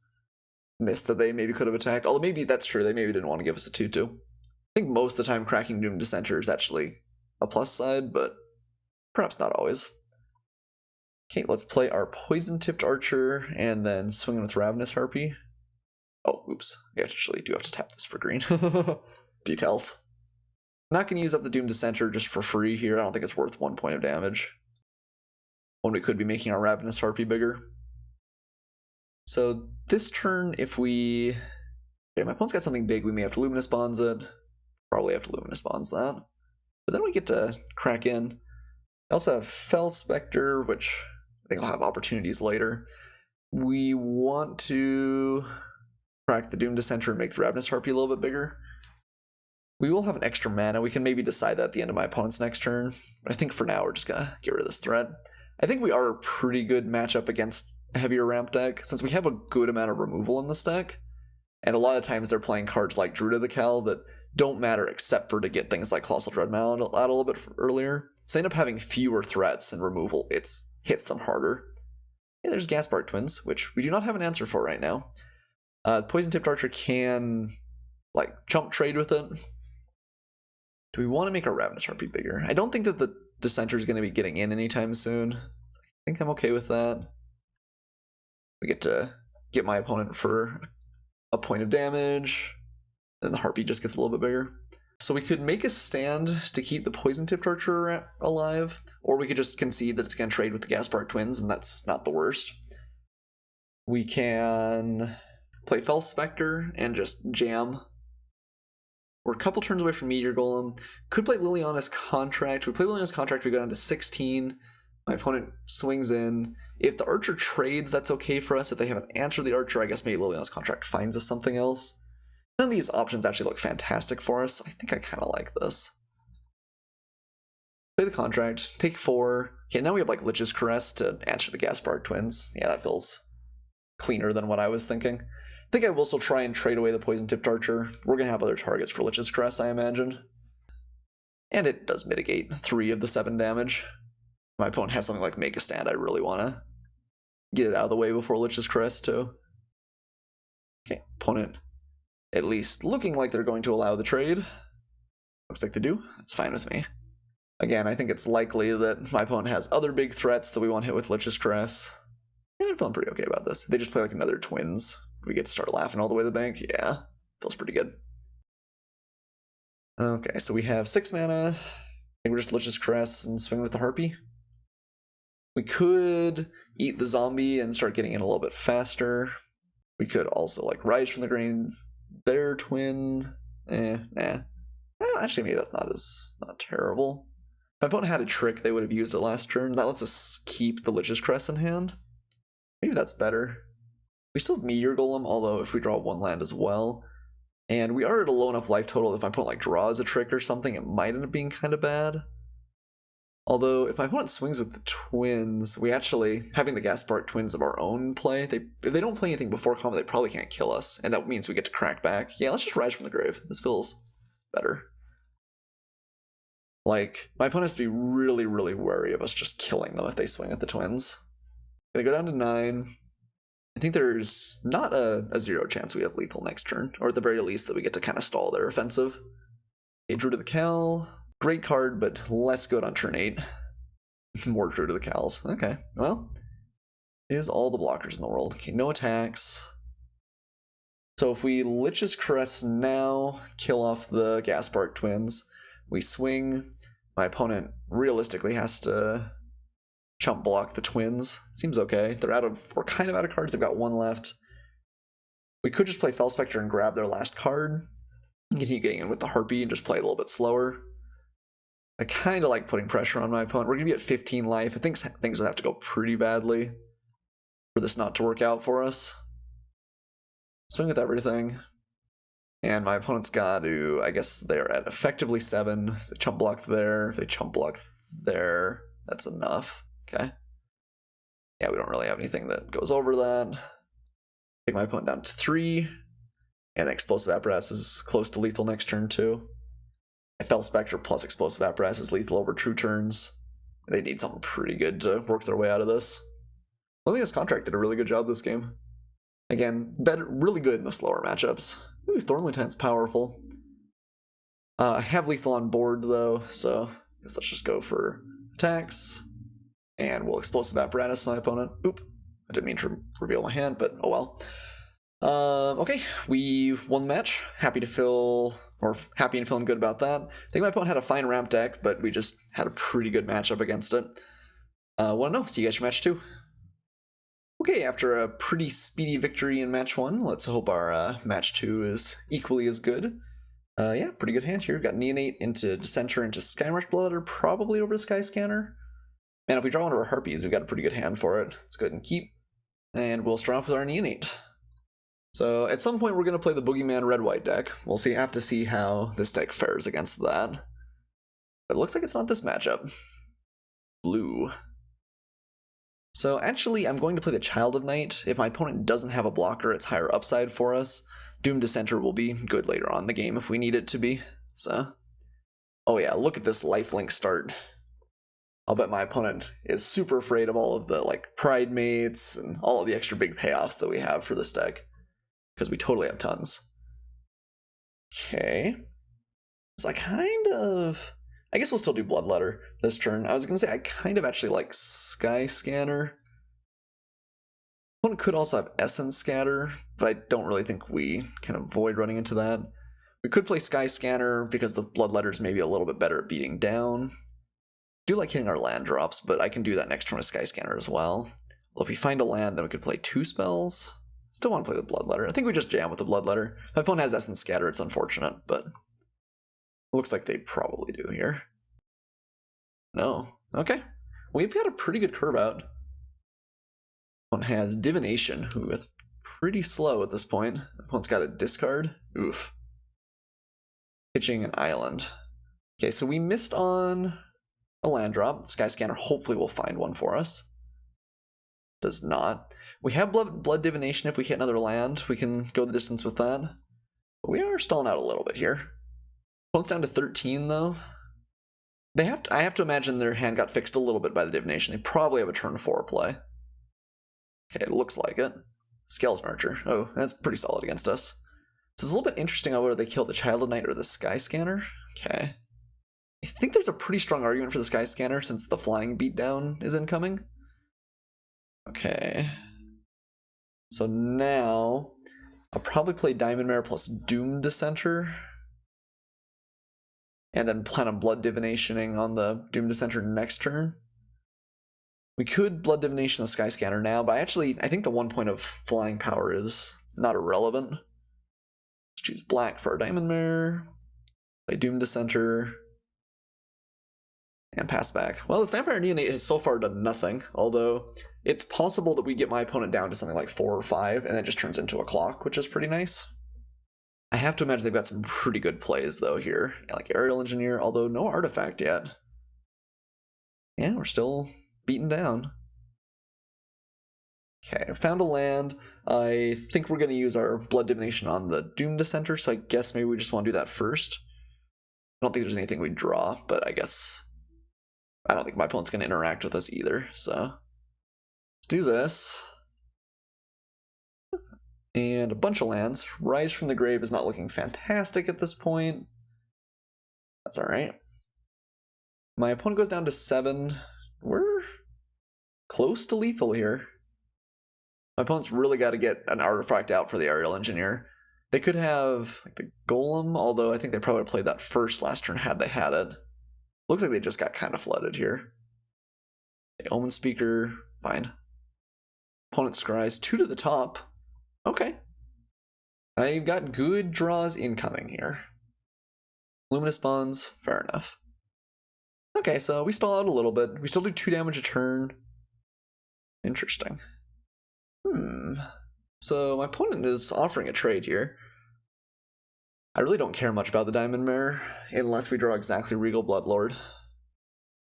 missed that they maybe could have attacked. Although maybe that's true. They maybe didn't want to give us a 2-2. I think most of the time cracking Doom Dissenter is actually a plus side, but perhaps not always. Okay, let's play our Poison Tipped Archer and then swing in with Ravenous Harpy. Oh, oops. We actually do have to tap this for green. Details. I'm not going to use up the Doom Dissenter just for free here. I don't think it's worth 1 point of damage. When we could be making our Ravenous Harpy bigger. So this turn, if we... okay, my opponent's got something big, we may have to Luminous Bonds it. Probably have to Luminous Bonds that. But then we get to crack in. I also have Fell Spectre, which I think I'll have opportunities later. We want to crack the Doom Dissenter and make the Ravenous Harpy a little bit bigger. We will have an extra mana. We can maybe decide that at the end of my opponent's next turn. But I think for now we're just going to get rid of this threat. I think we are a pretty good matchup against a heavier ramp deck, since we have a good amount of removal in this deck. And a lot of times they're playing cards like Druid of the Cal that don't matter except for to get things like Colossal Dreadmail out a little bit earlier. So they end up having fewer threats and removal. It hits them harder. Yeah, there's Gaspark Twins, which we do not have an answer for right now. Poison Tipped Archer can, like, chump trade with it. Do we want to make our Ravenous Harpy bigger? I don't think that the Dissenter is going to be getting in anytime soon. I think I'm okay with that. We get to get my opponent for a point of damage, then the Harpy just gets a little bit bigger. So we could make a stand to keep the poison-tipped archer alive, or we could just concede that it's going to trade with the Gaspard twins, and that's not the worst. We can play Fel Spectre and just jam. We're a couple turns away from Meteor Golem. Could play Liliana's Contract. We play Liliana's Contract, we go down to 16. My opponent swings in. If the archer trades, that's okay for us. If they haven't answered the archer, I guess maybe Liliana's Contract finds us something else. None of these options actually look fantastic for us. I think I kind of like this. Play the contract, take 4. Okay, now we have like Lich's Caress to answer the Gaspard twins. Yeah, that feels cleaner than what I was thinking. I think I will still try and trade away the poison-tipped archer. We're going to have other targets for Lich's Caress, I imagine. And it does mitigate 3 of the 7 damage. My opponent has something like Make a Stand. I really want to get it out of the way before Lich's Caress, too. Okay, opponent at least looking like they're going to allow the trade. Looks like they do. That's fine with me. Again, I think it's likely that my opponent has other big threats that we want to hit with Lich's Caress. And I'm feeling pretty okay about this. They just play like another twins. We get to start laughing all the way to the bank. Yeah, feels pretty good. Okay, so we have 6 mana. I think we're just Lich's Caress and swing with the Harpy. We could eat the zombie and start getting in a little bit faster. We could also like Rise from the Grave. Their twin, nah. Well, actually, maybe that's not terrible. If my opponent had a trick, they would have used it last turn. That lets us keep the Lich's Caress in hand. Maybe that's better. We still have Meteor Golem, although if we draw 1 land as well, and we are at a low enough life total, if my opponent like draws a trick or something, it might end up being kind of bad. Although, if my opponent swings with the twins, we actually, having the Gaspard twins of our own play, if they don't play anything before combat, they probably can't kill us, and that means we get to crack back. Yeah, let's just Rise from the Grave. This feels better. Like, my opponent has to be really, really wary of us just killing them if they swing at the twins. Gonna go down to 9. I think there's not a 0 chance we have lethal next turn, or at the very least that we get to kind of stall their offensive. Okay, Drew to the Cal. Great card, but less good on turn 8. More Drew to the Cals. Okay, well, is all the blockers in the world. Okay, no attacks. So if we Lich's Caress now, kill off the Gaspard twins, we swing. My opponent realistically has to chump block the twins. Seems okay. We're kind of out of cards. They've got 1 left. We could just play Fel Spectre and grab their last card. Continue getting in with the Harpy and just play a little bit slower. I kind of like putting pressure on my opponent. We're going to be at 15 life. I think things will have to go pretty badly for this not to work out for us. Swing with everything. And my opponent's got to, I guess they're at effectively 7. If they chump block there. If they chump block there, that's enough. Okay. Yeah, we don't really have anything that goes over that. Take my opponent down to 3. And Explosive Apparatus is close to lethal next turn too. Fel Spectre plus Explosive Apparatus is lethal over true turns. They need something pretty good to work their way out of this. Liliana's Contract did a really good job this game. Again, really good in the slower matchups. Ooh, Thornly Tent's powerful. I have lethal on board though, so I guess let's just go for attacks. And we'll Explosive Apparatus my opponent. Oop, I didn't mean to reveal my hand, but oh well. Okay, we won the match. Happy and feeling good about that. I think my opponent had a fine ramp deck, but we just had a pretty good matchup against it. Want to know? See you guys for match 2. Okay, after a pretty speedy victory in match 1, let's hope our match 2 is equally as good. Yeah, pretty good hand here. We've got Neonate into Dissenter into Skyrush Bloodletter, probably over Sky Scanner. Man, if we draw one of our Harpies, we've got a pretty good hand for it. Let's go ahead and keep. And we'll start off with our Neonate. So at some point we're going to play the Boogeyman Red-White deck. We'll have to see how this deck fares against that. But it looks like it's not this matchup. Blue. So actually I'm going to play the Child of Night. If my opponent doesn't have a blocker, it's higher upside for us. Doom Dissenter will be good later on in the game if we need it to be. So, oh yeah, look at this lifelink start. I'll bet my opponent is super afraid of all of the like Pride Mates and all of the extra big payoffs that we have for this deck. Because we totally have tons. Okay. So I guess we'll still do Bloodletter this turn. I was going to say I kind of actually like Sky Scanner. One could also have Essence Scatter, but I don't really think we can avoid running into that. We could play Sky Scanner because the Bloodletter's maybe a little bit better at beating down. I do like hitting our land drops, but I can do that next turn with Sky Scanner as well. Well, if we find a land, then we could play 2 spells. Still want to play the Bloodletter. I think we just jam with the Bloodletter. My opponent has Essence Scatter, it's unfortunate, but it looks like they probably do here. No. Okay. We've got a pretty good curve out. One has Divination, who is pretty slow at this point. One's got a discard. Oof. Pitching an island. Okay, so we missed on a land drop. Sky Scanner hopefully will find one for us. Does not. We have Blood Divination. If we hit another land, we can go the distance with that. But we are stalling out a little bit here. Opponent's down to 13, though. I have to imagine their hand got fixed a little bit by the Divination. They probably have a turn 4 play. Okay, it looks like it. Scales Nurture. Oh, that's pretty solid against us. So it's a little bit interesting on whether they kill the Child of Night or the Sky Scanner. Okay. I think there's a pretty strong argument for the Sky Scanner since the flying beatdown is incoming. Okay. So now I'll probably play Diamond Mare plus Doom Dissenter. And then plan on Blood Divinationing on the Doom Dissenter next turn. We could Blood Divination the Sky Scanner now, but I think the 1 point of flying power is not irrelevant. Let's choose black for our Diamond Mare. Play Doom Dissenter. And pass back. Well, this Vampire Neonate has so far done nothing, although it's possible that we get my opponent down to something like 4 or 5, and then just turns into a clock, which is pretty nice. I have to imagine they've got some pretty good plays, though, here. Yeah, like Aerial Engineer, although no artifact yet. Yeah, we're still beaten down. Okay, I found a land. I think we're going to use our Blood Divination on the Doom Dissenter, so I guess maybe we just want to do that first. I don't think there's anything we draw, but I guess I don't think my opponent's going to interact with us either, so let's do this. And a bunch of lands. Rise from the Grave is not looking fantastic at this point. That's alright. My opponent goes down to 7. We're close to lethal here. My opponent's really got to get an artifact out for the Aerial Engineer. They could have like the Golem, although I think they probably played that first last turn had they had it. Looks like they just got kind of flooded here. Okay, Omen Speaker, fine. Opponent scries 2 to the top. Okay. I've got good draws incoming here. Luminous Bonds, fair enough. Okay, so we stall out a little bit. We still do 2 damage a turn. Interesting. So my opponent is offering a trade here. I really don't care much about the Diamond Mare, unless we draw exactly Regal Bloodlord.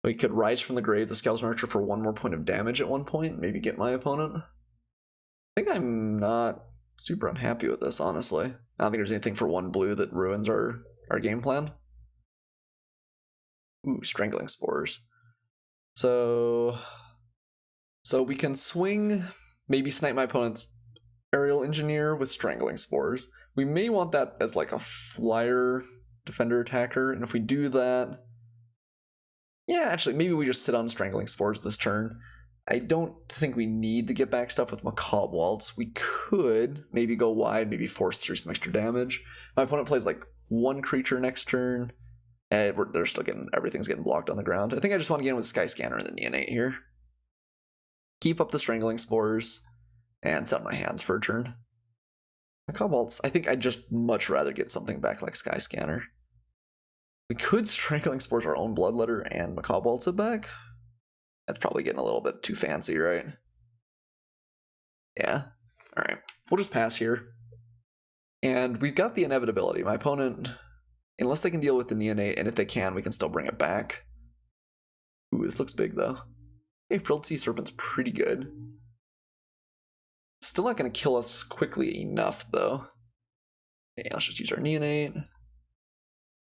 We could Rise from the Grave the Scales Archer for 1 more point of damage at one point, maybe get my opponent. I think I'm not super unhappy with this, honestly. I don't think there's anything for 1 blue that ruins our game plan. Ooh, Strangling Spores. So we can swing, maybe snipe my opponent's Aerial Engineer with Strangling Spores. We may want that as like a flyer defender attacker, and if we do that, yeah, actually, maybe we just sit on Strangling Spores this turn. I don't think we need to get back stuff with Macabre Waltz. We could maybe go wide, maybe force through some extra damage. My opponent plays like 1 creature next turn, and they're still everything's getting blocked on the ground. I think I just want to get in with Sky Scanner and the Neonate here. Keep up the Strangling Spores, and set my hands for a turn. Macabre Waltz, I think I'd just much rather get something back like Sky Scanner. We could Strangling Spores our own Bloodletter and Macabre Waltz it back. That's probably getting a little bit too fancy, right? Yeah. Alright. We'll just pass here. And we've got the inevitability. My opponent, unless they can deal with the Neonate, and if they can, we can still bring it back. Ooh, this looks big, though. Okay, Frilled Sea Serpent's pretty good. Still not going to kill us quickly enough, though. Okay, let's just use our Neonate.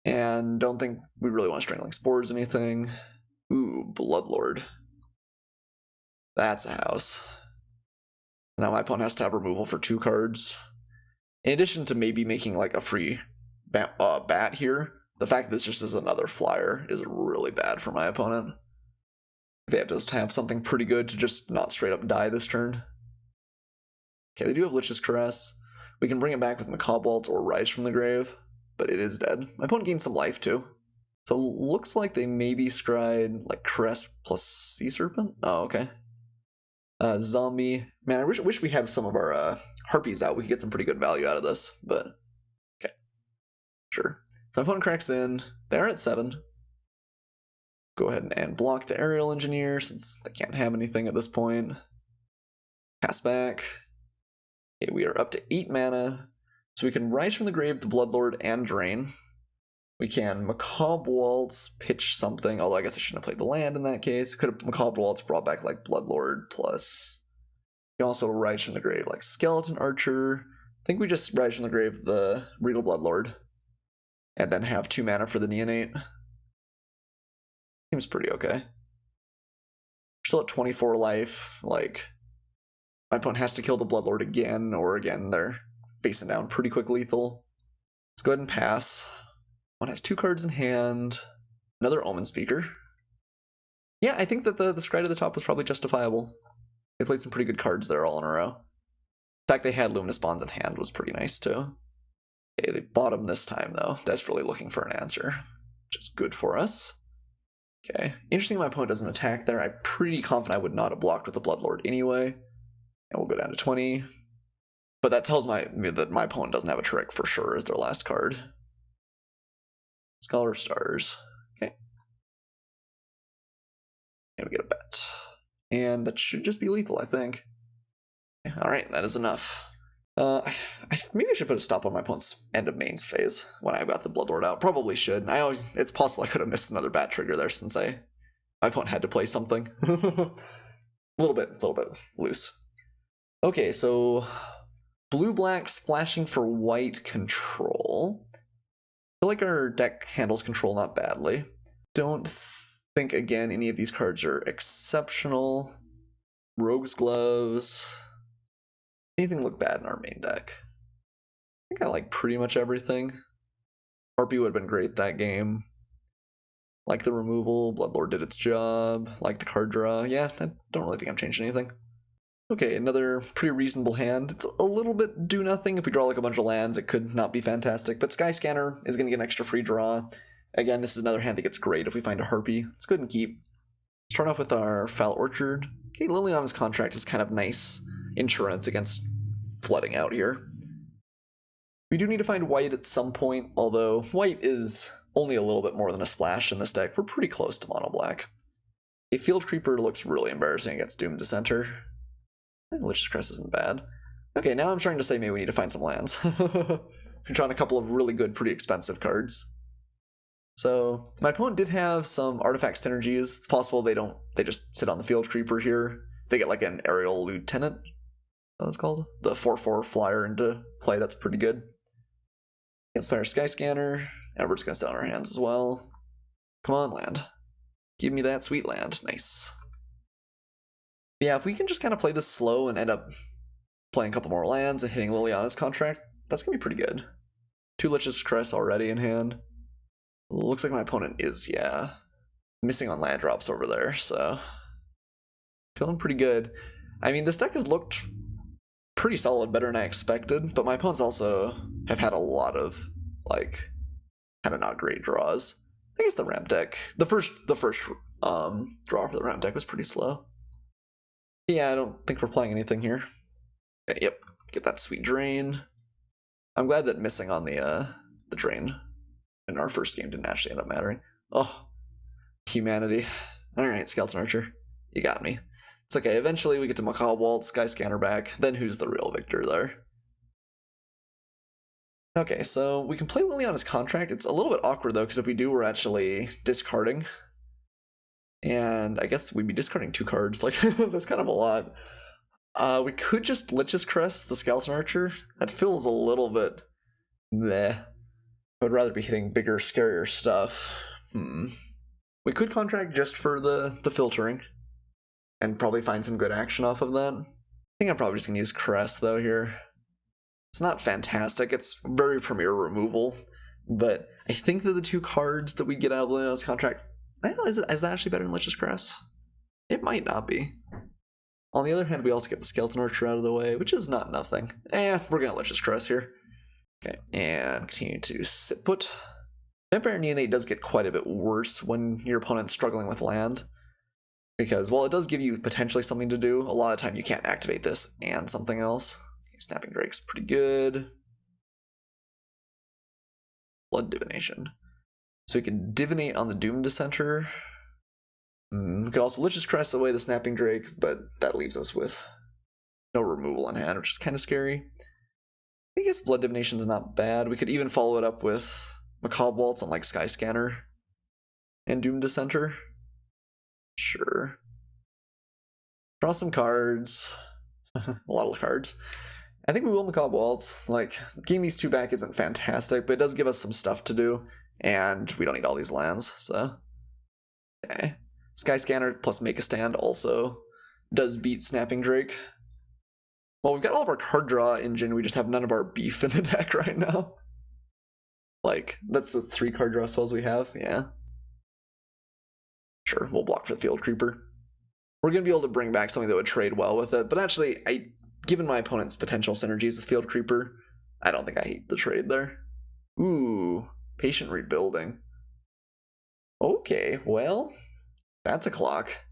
And don't think we really want Strangling Spores or anything. Ooh, Bloodlord. That's a house. Now my opponent has to have removal for 2 cards. In addition to maybe making like a free bat here, the fact that this just is another flyer is really bad for my opponent. They have to have something pretty good to just not straight up die this turn. Okay, they do have Lich's Caress. We can bring it back with Macabre Waltz or Rise from the Grave, but it is dead. My opponent gained some life too. So looks like they maybe scryed like Caress plus Sea Serpent. Oh, okay. Zombie. Man, I wish we had some of our Harpies out. We could get some pretty good value out of this, but okay. Sure. So my opponent cracks in. They are at 7. Go ahead and block the Aerial Engineer since they can't have anything at this point. Pass back. Okay, we are up to 8 mana. So we can Rise from the Grave, the Bloodlord, and Drain. We can Macabre Waltz, pitch something, although I guess I shouldn't have played the land in that case. Could have Macabre Waltz brought back like Bloodlord plus... You can also Rise from the Grave like Skeleton Archer. I think we just Rise from the Grave the Regal Bloodlord. And then have 2 mana for the Neonate. Seems pretty okay. We're still at 24 life, like... My opponent has to kill the Bloodlord again, or again, they're facing down pretty quick lethal. Let's go ahead and pass. One has 2 cards in hand. Another Omen Speaker. Yeah, I think that the scry to the top was probably justifiable. They played some pretty good cards there all in a row. The fact they had Luminous Bonds in hand was pretty nice too. Okay, they bottom this time though, desperately looking for an answer, which is good for us. Okay, interesting my opponent doesn't attack there. I'm pretty confident I would not have blocked with the Bloodlord anyway. And we'll go down to 20. But that tells me that my opponent doesn't have a trick for sure as their last card. Scholar of Stars. Okay. And we get a bet. And that should just be lethal, I think. Okay, alright, that is enough. Maybe I should put a stop on my opponent's end of mains phase when I got the Bloodlord out. Probably should. It's possible I could have missed another bat trigger there since my opponent had to play something. a little bit loose. Okay, so blue-black splashing for white control. I feel like our deck handles control not badly. Don't think, again, any of these cards are exceptional. Rogue's Gloves. Anything look bad in our main deck? I think I like pretty much everything. Harpy would have been great that game. Like the removal, Bloodlord did its job. Like the card draw. Yeah, I don't really think I'm changing anything. Okay, another pretty reasonable hand. It's a little bit do nothing. If we draw like a bunch of lands, it could not be fantastic. But Sky Scanner is going to get an extra free draw. Again, this is another hand that gets great if we find a Harpy. Let's go ahead and keep. Let's start off with our Foul Orchard. Okay, Liliana's Contract is kind of nice insurance against flooding out here. We do need to find white at some point, although white is only a little bit more than a splash in this deck. We're pretty close to mono black. A Field Creeper looks really embarrassing against Doomed Dissenter. Lich's Crest isn't bad. Okay, now I'm starting to say maybe we need to find some lands. We're drawing a couple of really good, pretty expensive cards. So, my opponent did have some artifact synergies. It's possible they just sit on the Field Creeper here. They get like an Aerial Lieutenant, that was called? The 4/4 flyer into play, that's pretty good. Inspire Sky Scanner, and we're just gonna sit on our hands as well. Come on, land. Give me that sweet land. Nice. Yeah, if we can just kind of play this slow and end up playing a couple more lands and hitting Liliana's Contract, that's going to be pretty good. 2 Lich's Caress already in hand. Looks like my opponent is, yeah, missing on land drops over there, so... Feeling pretty good. I mean, this deck has looked pretty solid, better than I expected, but my opponents also have had a lot of, like, kind of not great draws. I guess the ramp deck, the first draw for the ramp deck was pretty slow. Yeah, I don't think we're playing anything here. Okay, yep, get that sweet drain. I'm glad that missing on the drain in our first game didn't actually end up mattering. Oh, humanity. Alright, Skeleton Archer, you got me. It's okay, eventually we get to Macabre Waltz, Sky Scanner back, then who's the real victor there? Okay, so we can play Liliana's Contract. It's a little bit awkward though, because if we do, we're actually discarding. And I guess we'd be discarding 2 cards, like, that's kind of a lot. We could just Lich's Caress the Skeleton Archer. That feels a little bit meh. I would rather be hitting bigger, scarier stuff. We could contract just for the filtering, and probably find some good action off of that. I think I'm probably just going to use Caress, though, here. It's not fantastic, it's very premier removal, but I think that the 2 cards that we get out of Liliana's Contract, is that actually better than Lich's Caress? It might not be. On the other hand, we also get the Skeleton Archer out of the way, which is not nothing. We're gonna Lich's Caress here. Okay, and continue to sit put. Vampire Neonate does get quite a bit worse when your opponent's struggling with land, because while it does give you potentially something to do, a lot of the time you can't activate this and something else. Okay, Snapping Drake's pretty good. Blood Divination. So we can Divinate on the Doom Dissenter. We could also Lich's Caress away the Snapping Drake, but that leaves us with no removal in hand, which is kind of scary. I guess Blood Divination's not bad. We could even follow it up with Macabre Waltz on like Sky Scanner and Doom Dissenter. Sure. Draw some cards. A lot of cards. I think we will Macabre Waltz. Like, getting these two back isn't fantastic, but it does give us some stuff to do, and we don't need all these lands, so. Okay. Sky Scanner plus Make a Stand also does beat Snapping Drake. Well, we've got all of our card draw engine, we just have none of our beef in the deck right now. Like, that's the 3 card draw spells we have, yeah. Sure, we'll block for the Field Creeper. We're going to be able to bring back something that would trade well with it, but actually, given my opponent's potential synergies with Field Creeper, I don't think I hate the trade there. Ooh, Patient Rebuilding. Okay, well, that's a clock.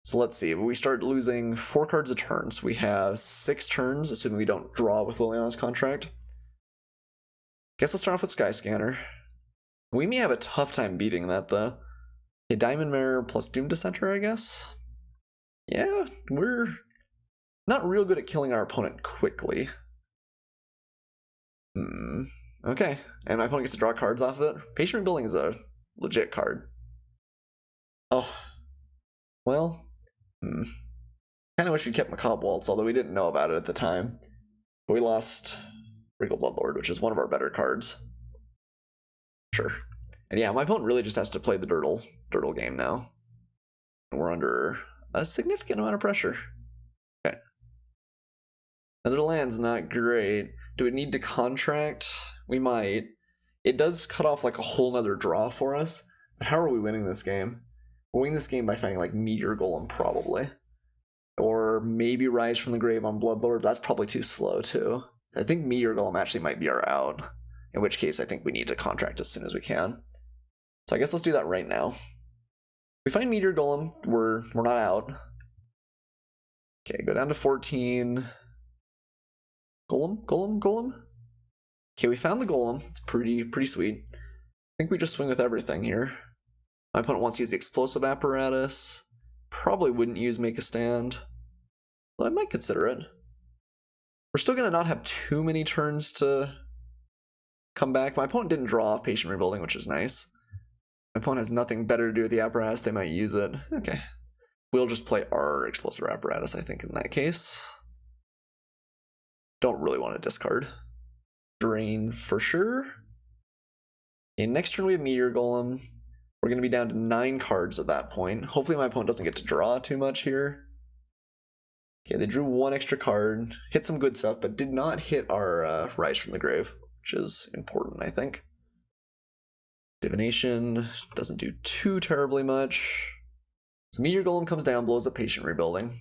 So let's see, we start losing 4 cards a turn, so we have 6 turns, assuming we don't draw with Liliana's Contract. Guess let's start off with Sky Scanner. We may have a tough time beating that, though. Okay, Diamond Mirror plus Doom Dissenter, I guess? Yeah, we're not real good at killing our opponent quickly. Okay, and my opponent gets to draw cards off of it. Patient Rebuilding is a legit card. Oh, well, kind of wish we kept Macabre Waltz, although we didn't know about it at the time. But we lost Regal Bloodlord, which is one of our better cards. Sure. And yeah, my opponent really just has to play the Dirtle game now. And we're under a significant amount of pressure. Okay. Another land's not great. Do we need to contract? We might. It does cut off like a whole nother draw for us. But how are we winning this game? We're winning this game by finding like Meteor Golem, probably. Or maybe Rise from the Grave on Bloodlord. That's probably too slow, too. I think Meteor Golem actually might be our out. In which case, I think we need to contract as soon as we can. So I guess let's do that right now. If we find Meteor Golem, we're not out. Okay, go down to 14. Golem? Okay, we found the Golem. It's pretty sweet. I think we just swing with everything here. My opponent wants to use the Explosive Apparatus. Probably wouldn't use Make a Stand. Well, I might consider it. We're still going to not have too many turns to come back. My opponent didn't draw off Patient Rebuilding, which is nice. My opponent has nothing better to do with the apparatus. They might use it. Okay. We'll just play our Explosive Apparatus, I think, in that case. Don't really want to discard. Drain for sure. Okay, next turn we have Meteor Golem. We're going to be down to 9 cards at that point. Hopefully my opponent doesn't get to draw too much here. Okay, they drew 1 extra card. Hit some good stuff, but did not hit our Rise from the Grave, which is important, I think. Divination doesn't do too terribly much. So Meteor Golem comes down, blows up Patient Rebuilding.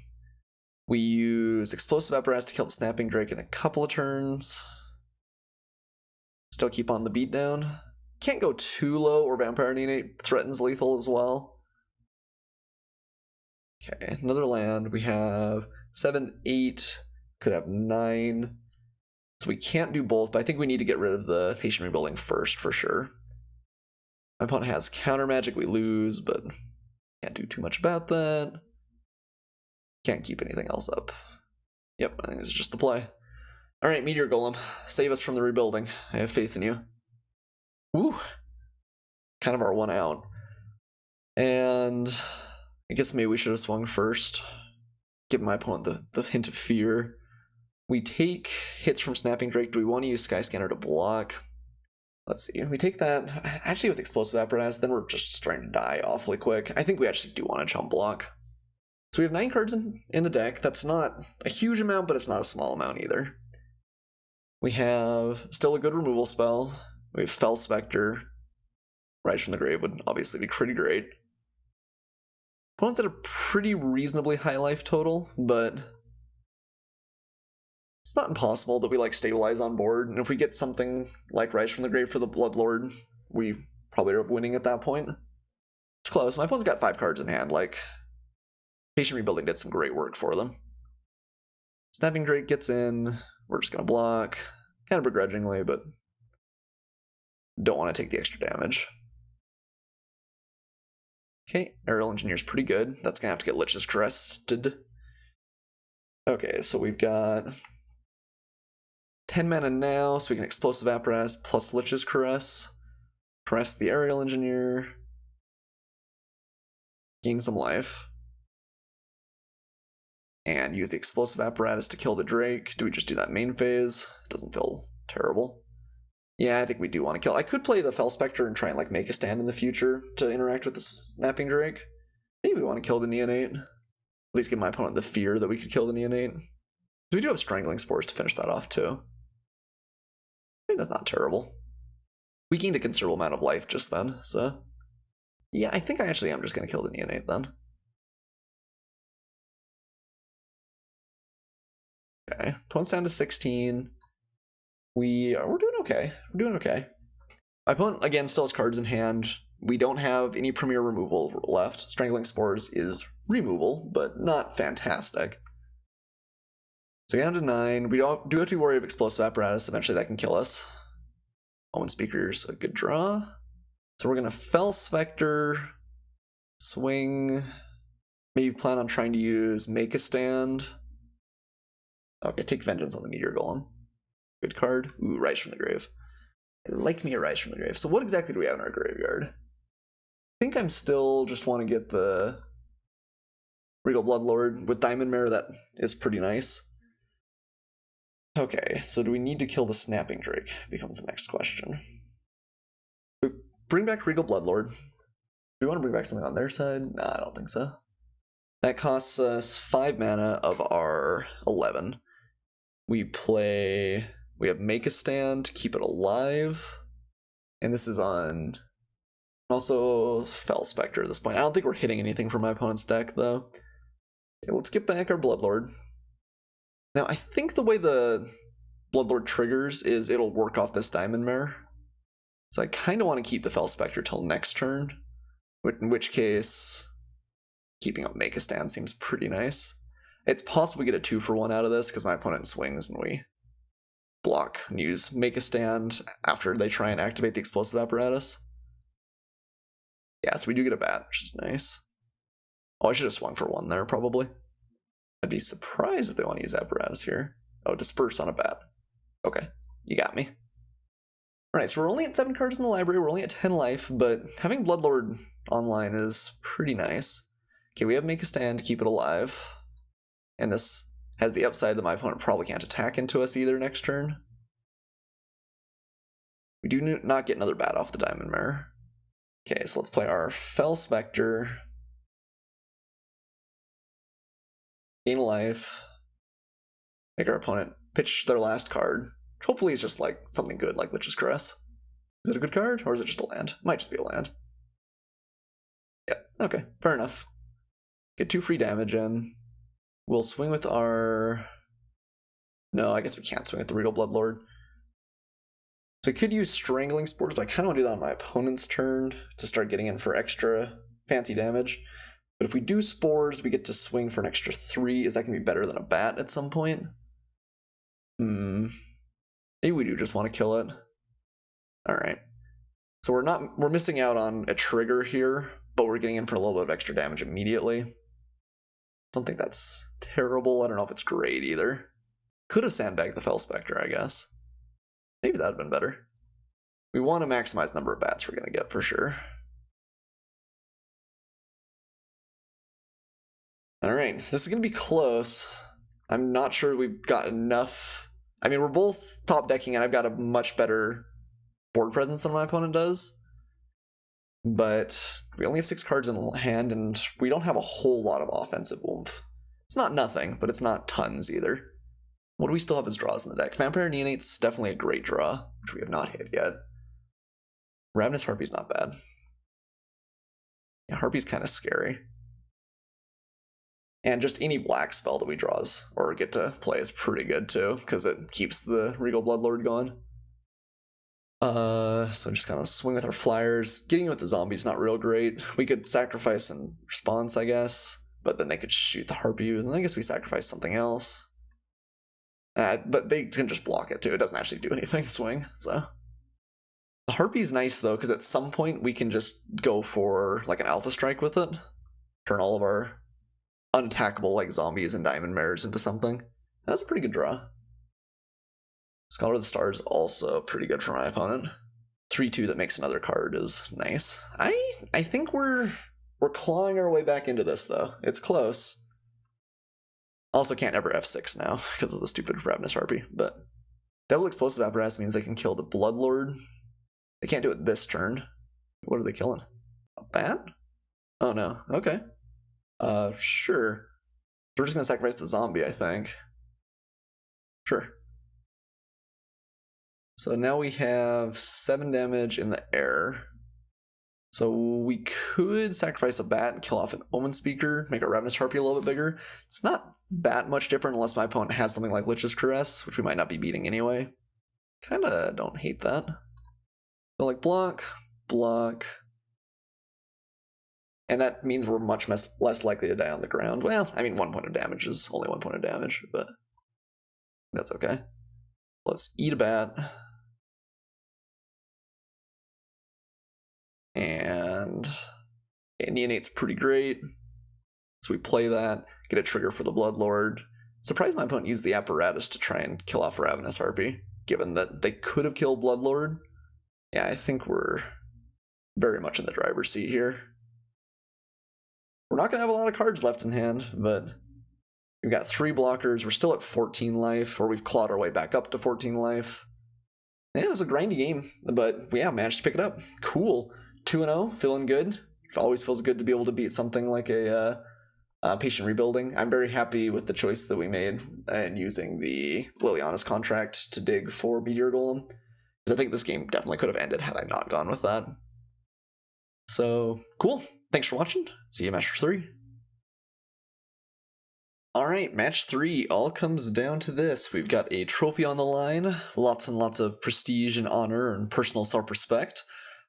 We use Explosive Apparatus to kill the Snapping Drake in a couple of turns. Still keep on the beatdown. Can't go too low, or Vampire Neonate threatens lethal as well. Okay, another land. We have 7, 8, could have 9. So we can't do both, but I think we need to get rid of the Patient Rebuilding first, for sure. My opponent has counter magic, we lose, but can't do too much about that. Can't keep anything else up. Yep, I think this is just the play. Alright, Meteor Golem, save us from the rebuilding. I have faith in you. Woo! Kind of our one out. And I guess maybe we should have swung first. Give my opponent the hint of fear. We take hits from Snapping Drake. Do we want to use Sky Scanner to block? Let's see. We take that. Actually, with Explosive Apparatus, then we're just starting to die awfully quick. I think we actually do want to jump block. So we have 9 cards in the deck. That's not a huge amount, but it's not a small amount either. We have still a good removal spell. We have Fell Spectre. Rise from the Grave would obviously be pretty great. Opponent's at a pretty reasonably high life total, but it's not impossible that we like stabilize on board, and if we get something like Rise from the Grave for the Bloodlord, we probably are winning at that point. It's close. My opponent's got 5 cards in hand. Like, Patient Rebuilding did some great work for them. Snapping Drake gets in. We're just gonna block, kind of begrudgingly, but don't want to take the extra damage. Okay, Aerial Engineer's pretty good. That's gonna have to get Lich's Caressed. Okay, so we've got 10 mana now, so we can Explosive Apparatus plus Lich's Caress. Caress the Aerial Engineer. Gain some life. And use the Explosive Apparatus to kill the Drake. Do we just do that main phase? Doesn't feel terrible. Yeah, I think we do want to kill. I could play the Fel Spectre and try and like make a stand in the future to interact with the Snapping Drake. Maybe we want to kill the Neonate. At least give my opponent the fear that we could kill the Neonate. So we do have Strangling Spores to finish that off too. I mean, that's not terrible. We gained a considerable amount of life just then, so... Yeah, I think I actually am just going to kill the Neonate then. Okay, opponent's down to 16. We're doing okay. We're doing okay. My opponent, again, still has cards in hand. We don't have any Premier removal left. Strangling Spores is removal, but not fantastic. So down to 9. We do have to be worried of Explosive Apparatus. Eventually that can kill us. Omen Speaker's a good draw. So we're going to Fel Spectre, swing, maybe plan on trying to use Make a Stand. Okay, take Vengeance on the Meteor Golem. Good card. Ooh, Rise from the Grave. I like me a Rise from the Grave. So what exactly do we have in our graveyard? I think I'm still just want to get the Regal Bloodlord with Diamond Mare. That is pretty nice. Okay, so do we need to kill the Snapping Drake? Becomes the next question. We bring back Regal Bloodlord. Do we want to bring back something on their side? Nah, I don't think so. That costs us 5 mana of our 11. We have Make a Stand, keep it alive. And this is on also Fel Spectre at this point. I don't think we're hitting anything from my opponent's deck, though. Okay, let's get back our Bloodlord. Now, I think the way the Bloodlord triggers is it'll work off this Diamond Mare. So I kind of want to keep the Fel Spectre till next turn, in which case keeping up Make a Stand seems pretty nice. It's possible we get a 2-for-1 out of this because my opponent swings and we block and use Make a Stand after they try and activate the Explosive Apparatus. Yeah, so we do get a bat, which is nice. Oh, I should have swung for 1 there, probably. I'd be surprised if they want to use Apparatus here. Oh, Disperse on a bat. Okay, you got me. Alright, so we're only at 7 cards in the library, we're only at 10 life, but having Bloodlord online is pretty nice. Okay, we have Make a Stand to keep it alive. And this has the upside that my opponent probably can't attack into us either next turn. We do not get another bat off the Diamond Mare. Okay, so let's play our Fel Spectre. Gain life. Make our opponent pitch their last card. Which hopefully is just like something good like Lich's Caress. Is it a good card, or is it just a land? Might just be a land. Yeah, okay, fair enough. Get 2 free damage in. We'll swing with our... No, I guess we can't swing with the Regal Bloodlord. So I could use Strangling Spores, but I kind of want to do that on my opponent's turn to start getting in for extra fancy damage. But if we do Spores, we get to swing for an extra 3. Is that going to be better than a bat at some point? Maybe we do just want to kill it. Alright. So we're missing out on a trigger here, but we're getting in for a little bit of extra damage immediately. Don't think that's terrible. I don't know if it's great either. Could have sandbagged the Fel Spectre, I guess. Maybe that would have been better. We want to maximize the number of bats we're going to get for sure. Alright, this is going to be close. I'm not sure we've got enough. I mean, we're both top decking and I've got a much better board presence than my opponent does. But we only have 6 cards in hand and we don't have a whole lot of offensive oomph. It's not nothing, but it's not tons either. What do we still have as draws in the deck? Vampire Neonate's definitely a great draw, which we have not hit yet. Ravenous Harpy's not bad. Yeah, Harpy's kind of scary. And just any black spell that we draw or get to play is pretty good too, because it keeps the Regal Bloodlord going. So just kind of swing with our flyers. Getting with the zombies not real great. We could sacrifice in response, I guess, but then they could shoot the Harpy, and I guess we sacrifice something else. But they can just block it too. It doesn't actually do anything swing, so. The Harpy's nice though, because at some point we can just go for like an Alpha Strike with it. Turn all of our unattackable like zombies and diamond mares into something. That's a pretty good draw. Scholar of the Stars also pretty good for my opponent. 3/2 that makes another card is nice. I think we're clawing our way back into this though. It's close. Also can't ever F6 now because of the stupid Ravenous Harpy, but Double Explosive Apparatus means they can kill the Bloodlord. They can't do it this turn. What are they killing? A bat? Oh no, okay. Sure. We're just gonna sacrifice the zombie, I think. Sure. So now we have 7 damage in the air. So we could sacrifice a bat and kill off an Omen Speaker, make our Ravenous Harpy a little bit bigger. It's not that much different unless my opponent has something like Lich's Caress, which we might not be beating anyway. Kinda don't hate that. So like block, block. And that means we're much less likely to die on the ground. Well, I mean 1 point of damage is only 1 point of damage, but that's okay. Let's eat a bat. And Neonate's pretty great. So we play that, get a trigger for the Bloodlord. Surprised my opponent used the Apparatus to try and kill off Ravenous Harpy, given that they could have killed Bloodlord. Yeah, I think we're very much in the driver's seat here. We're not going to have a lot of cards left in hand, but we've got 3 blockers. We're still at 14 life, or we've clawed our way back up to 14 life. Yeah, it was a grindy game, but yeah, managed to pick it up. Cool. 2-0, feeling good. It always feels good to be able to beat something like a Patient Rebuilding. I'm very happy with the choice that we made and using the Liliana's Contract to dig for Meteor Golem. Because I think this game definitely could have ended had I not gone with that. So, cool. Thanks for watching. See you in Match 3. Alright, Match 3 all comes down to this. We've got a trophy on the line, lots and lots of prestige and honor and personal self-respect.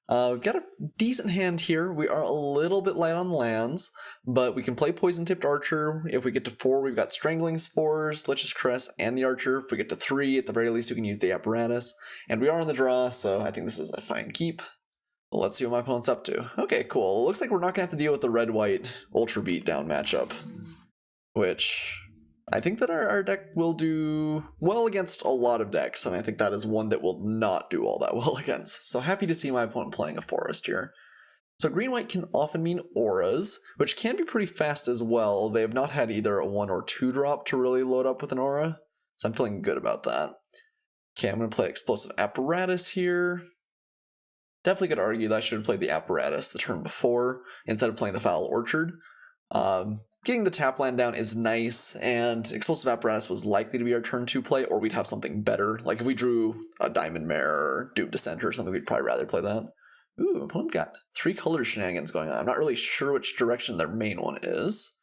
We've got a decent hand here. We are a little bit light on lands, but we can play Poison-Tipped Archer. If we get to 4, we've got Strangling Spores, Lich's Caress, and the Archer. If we get to 3, at the very least, we can use the Apparatus. And we are in the draw, so I think this is a fine keep. Well, let's see what my opponent's up to. Okay, cool. Looks like we're not going to have to deal with the red-white Ultra Beatdown matchup, which I think that our deck will do well against a lot of decks, and I think that is one that will not do all that well against. So happy to see my opponent playing a forest here. So green-white can often mean auras, which can be pretty fast as well. They have not had either a 1 or 2 drop to really load up with an aura, so I'm feeling good about that. Okay, I'm going to play Explosive Apparatus here. Definitely could argue that I should have played the Apparatus the turn before instead of playing the Foul Orchard. Getting the tap land down is nice, and Explosive Apparatus was likely to be our turn 2 play, or we'd have something better. Like if we drew a Diamond Mare or Doom Descent or something, we'd probably rather play that. Ooh, opponent got 3 color shenanigans going on. I'm not really sure which direction their main one is.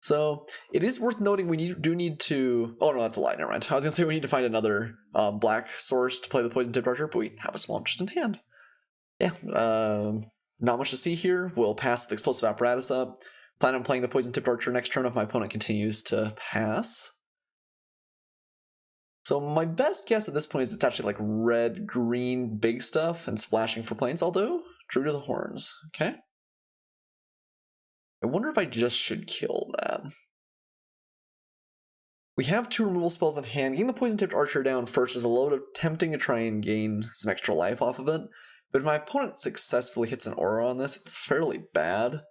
So it is worth noting we do need to... Oh no, that's a lie, never mind. I was going to say we need to find another black source to play the Poison-Tipped Archer, but we have a small interest in hand. Yeah, not much to see here. We'll pass the Explosive Apparatus up. Plan on playing the Poison-Tipped Archer next turn if my opponent continues to pass. So my best guess at this point is it's actually like red, green, big stuff and splashing for planes, although Druid of the Horns. Okay. I wonder if I just should kill that. We have 2 removal spells in hand. Getting the Poison-Tipped Archer down first is a little bit tempting to try and gain some extra life off of it. But if my opponent successfully hits an aura on this, it's fairly bad.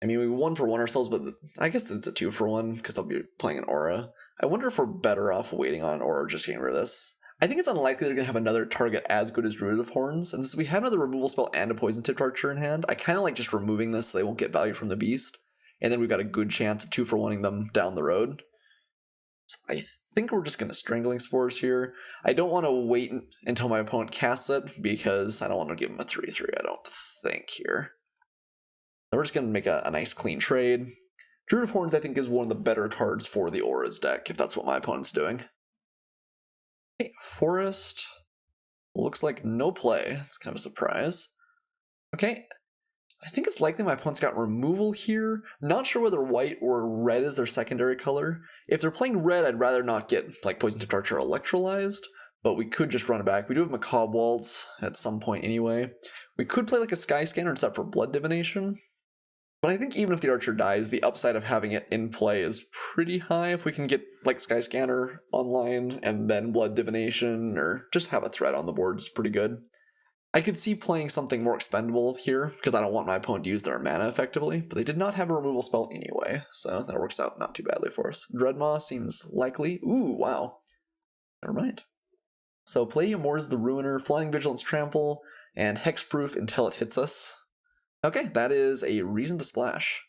I mean, we 1-for-1 ourselves, but I guess it's a 2-for-1 because I'll be playing an aura. I wonder if we're better off waiting on aura or just getting rid of this. I think it's unlikely they're going to have another target as good as Druid of Horns, and since we have another removal spell and a Poison-Tipped Archer in hand, I kind of like just removing this so they won't get value from the beast, and then we've got a good chance of 2-for-1ing them down the road. So I think we're just going to Strangling Spores here. I don't want to wait until my opponent casts it, because I don't want to give him a 3-3, I don't think, here. So we're just going to make a nice clean trade. Druid of Horns, I think, is one of the better cards for the Auras deck, if that's what my opponent's doing. Okay, Forest. Looks like no play. It's kind of a surprise. Okay, I think it's likely my opponent's got removal here. Not sure whether white or red is their secondary color. If they're playing red, I'd rather not get like Poison Tipped Archer electrolyzed, but we could just run it back. We do have Macabre Waltz at some point anyway. We could play like a Sky Scanner and set for Blood Divination. But I think even if the Archer dies, the upside of having it in play is pretty high if we can get like Sky Scanner online and then Blood Divination, or just have a threat on the board is pretty good. I could see playing something more expendable here, because I don't want my opponent to use their mana effectively, but they did not have a removal spell anyway, so that works out not too badly for us. Dreadmaw seems likely. Ooh, wow. Never mind. So Palladium Moors the Ruiner, Flying Vigilance Trample, and Hexproof until it hits us. Okay, that is a reason to splash.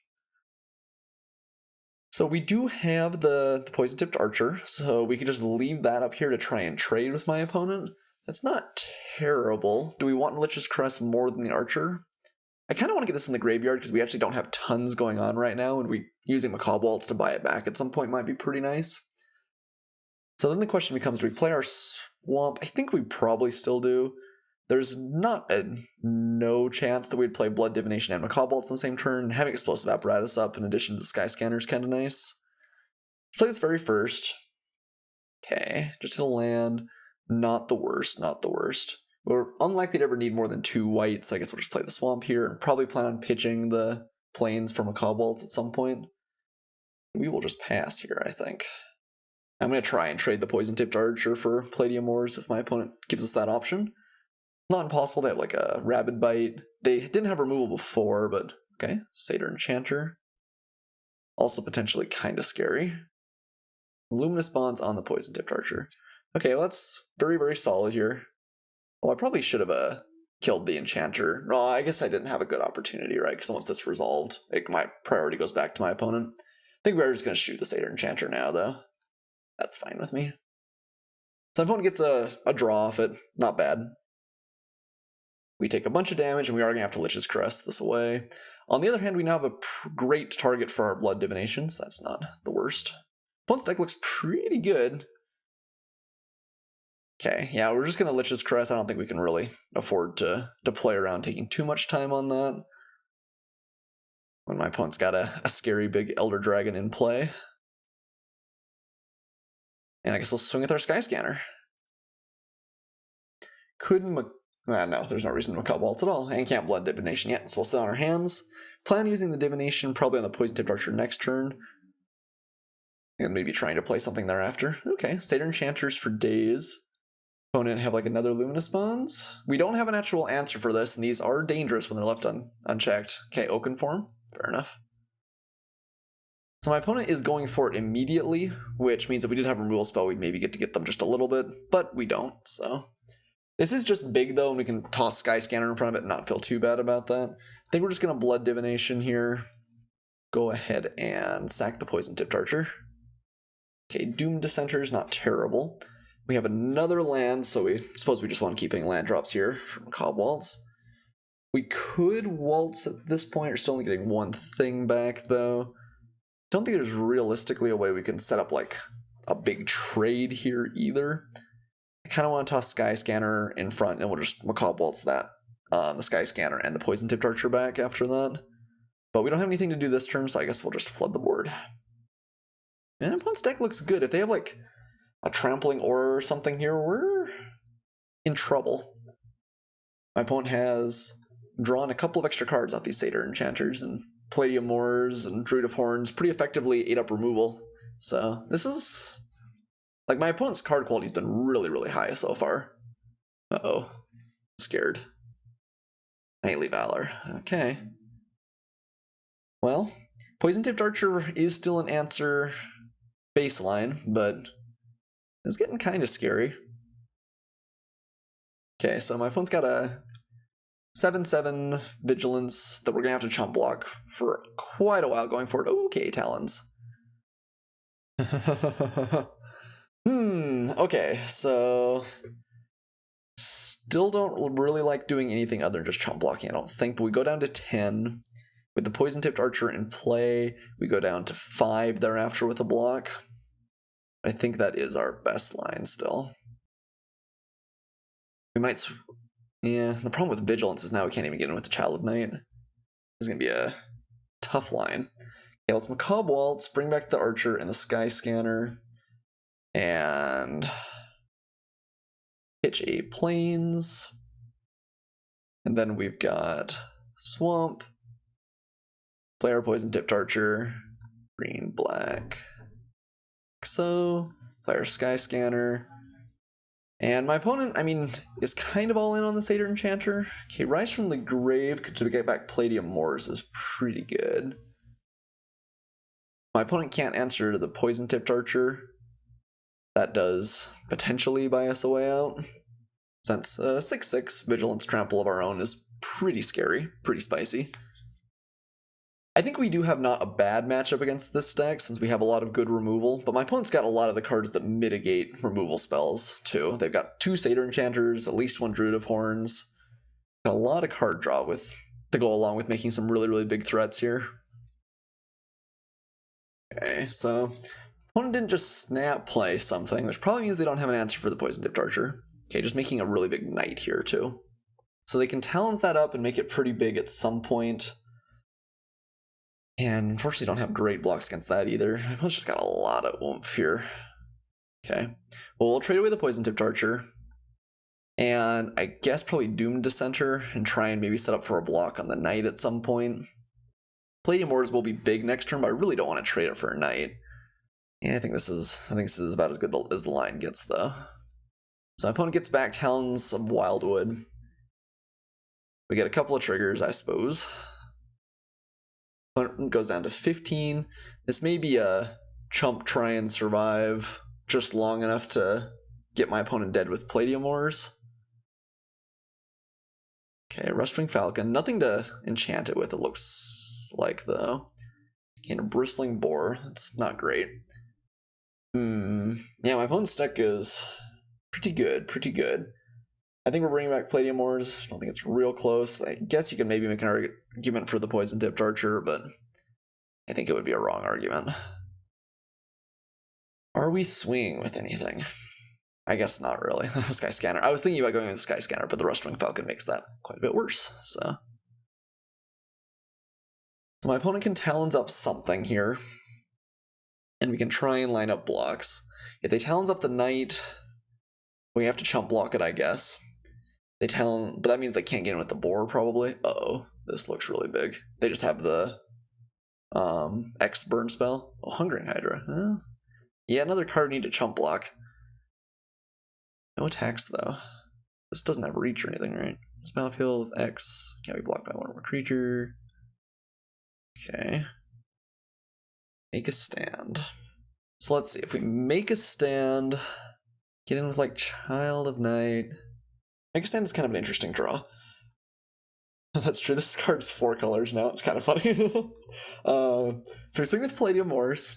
So we do have the Poison Tipped Archer, so we could just leave that up here to try and trade with my opponent. That's not terrible. Do we want Lich's Crest more than the Archer? I kind of want to get this in the graveyard because we actually don't have tons going on right now, and using Macabre Waltz to buy it back at some point might be pretty nice. So then the question becomes, do we play our Swamp? I think we probably still do. There's not no chance that we'd play Blood Divination and Macabre Waltz on the same turn. Having Explosive Apparatus up in addition to the Sky Scanner is kind of nice. Let's play this very first. Okay, just hit a land. Not the worst, not the worst. We're unlikely to ever need more than 2 whites, so I guess we'll just play the Swamp here and probably plan on pitching the Plains from Macabre Waltz at some point. We will just pass here, I think. I'm going to try and trade the Poison Tipped Archer for Palladium Moors if my opponent gives us that option. Not impossible. They have like a Rabid Bite. They didn't have removal before, but okay. Satyr Enchanter. Also potentially kind of scary. Luminous Bonds on the Poison Tipped Archer. Okay, well that's very, very solid here. Oh, I probably should have killed the Enchanter. No, I guess I didn't have a good opportunity, right? Because once this resolved, my priority goes back to my opponent. I think we're just going to shoot the Satyr Enchanter now, though. That's fine with me. So my opponent gets a draw off it. Not bad. We take a bunch of damage, and we are going to have to Lich's Crest this away. On the other hand, we now have a great target for our Blood Divinations. That's not the worst. Opponent's deck looks pretty good. Okay, yeah, we're just going to Lich's Crest. I don't think we can really afford to play around taking too much time on that. When my opponent's got a scary big Elder Dragon in play. And I guess we'll swing with our Sky Scanner. No, there's no reason to Macabre Waltz at all. And can't Blood Divination yet, so we'll sit on our hands. Plan using the Divination probably on the Poison Tipped Archer next turn. And maybe trying to play something thereafter. Okay, Satyr Enchanters for days. Opponent have like another Luminous Bonds. We don't have an actual answer for this, and these are dangerous when they're left unchecked. Okay, Oakenform. Fair enough. So my opponent is going for it immediately, which means if we did have a removal spell, we'd maybe get to get them just a little bit, but we don't, so. This is just big though, and we can toss Sky Scanner in front of it and not feel too bad about that. I think we're just going to Blood Divination here. Go ahead and sack the Poison Tipped Archer. Okay, Doom Dissenter is not terrible. We have another land, so we suppose we just want to keep hitting land drops here from Macabre Waltz. We could Waltz at this point. We're still only getting one thing back, though. Don't think there's realistically a way we can set up like a big trade here either. I kind of want to toss Sky Scanner in front, and we'll just Macabre Waltz that. The Sky Scanner and the Poison Tipped Archer back after that. But we don't have anything to do this turn, so I guess we'll just flood the board. And opponent's deck looks good. If they have like a Trampling Aura or something here, we're in trouble. My opponent has drawn a couple of extra cards off these Satyr Enchanters, and Palladium Moors and Druid of Horns pretty effectively ate up removal. So this is... like, my opponent's card quality's been really, really high so far. Uh-oh. I'm scared. Knightly Valor. Okay. Well, Poison Tipped Archer is still an answer baseline, but it's getting kind of scary. Okay, so my opponent's got a 7/7 Vigilance that we're going to have to chump block for quite a while going forward. Okay, Talons. Okay, so still don't really like doing anything other than just chump blocking, I don't think, but we go down to 10. With the poison-tipped archer in play, we go down to 5 thereafter with a block. I think that is our best line still. We might... Yeah, the problem with Vigilance is now we can't even get in with the Child of Night. This is going to be a tough line. Okay, let's Macabre Waltz, bring back the archer and the Sky Scanner, and pitch a Plains. And then we've got Swamp, play our poison-tipped archer, green, black, so play our Sky Scanner. And my opponent, I mean, is kind of all in on the Satyr Enchanter. Okay, Rise from the Grave to get back Palladium Moors is pretty good. My opponent can't answer the Poison-Tipped Archer. That does potentially buy us a way out. Since 6/6 Vigilance Trample of our own is pretty scary, pretty spicy. I think we do have not a bad matchup against this deck, since we have a lot of good removal, but my opponent's got a lot of the cards that mitigate removal spells, too. They've got 2 Satyr Enchanters, at least 1 Druid of Horns. Got a lot of card draw to go along with making some really, really big threats here. Okay, so opponent didn't just snap play something, which probably means they don't have an answer for the Poison-Tipped Archer. Okay, just making a really big Knight here, too. So they can Talons that up and make it pretty big at some point. And unfortunately don't have great blocks against that either. My opponent's just got a lot of oomph here. Okay, well, we'll trade away the Poison-Tipped Archer. And I guess probably Doom Dissenter and try and maybe set up for a block on the Knight at some point. Palladium Wars will be big next turn, but I really don't want to trade it for a Knight. Yeah, I think this is about as good as the line gets, though. So my opponent gets back Talons of Wildwood. We get a couple of triggers, I suppose. Opponent goes down to 15. This may be a chump try and survive just long enough to get my opponent dead with Palladium Wars. Okay, Rustwing Falcon. Nothing to enchant it with, it looks like, though. Okay, a Bristling Boar. That's not great. Yeah, my opponent's deck is pretty good, pretty good. I think we're bringing back Palladium Wars. I don't think it's real close. I guess you can maybe make an argument for the Poison-Tipped Archer, but I think it would be a wrong argument. Are we swinging with anything? I guess not really. Sky Scanner. I was thinking about going with Sky Scanner, but the Rustwing Falcon makes that quite a bit worse. So my opponent can Talons up something here, and we can try and line up blocks. If they Talons up the Knight, we have to chump block it, I guess. They Talon, but that means they can't get in with the Boar, probably. Uh-oh, this looks really big. They just have the X burn spell. Oh, Hungering Hydra. Huh? Yeah, another card need to chump block. No attacks, though. This doesn't have reach or anything, right? This battlefield with X can't be blocked by one more creature. Okay. Make a stand. So let's see, if we make a stand, get in with like Child of Night. Make a stand is kind of an interesting draw. That's true, this card's 4 colors now, it's kind of funny. So we swing with Palladium Wars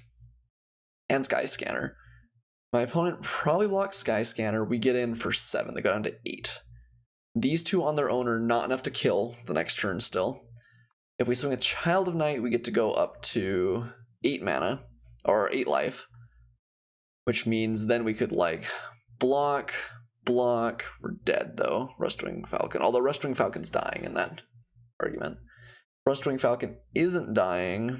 and Sky Scanner. My opponent probably blocks Sky Scanner. We get in for 7. They go down to 8. These 2 on their own are not enough to kill the next turn still. If we swing with Child of Night, we get to go up to 8 mana, or 8 life. Which means then we could, like, block. We're dead, though. Rustwing Falcon. Although Rustwing Falcon's dying in that argument. Rustwing Falcon isn't dying.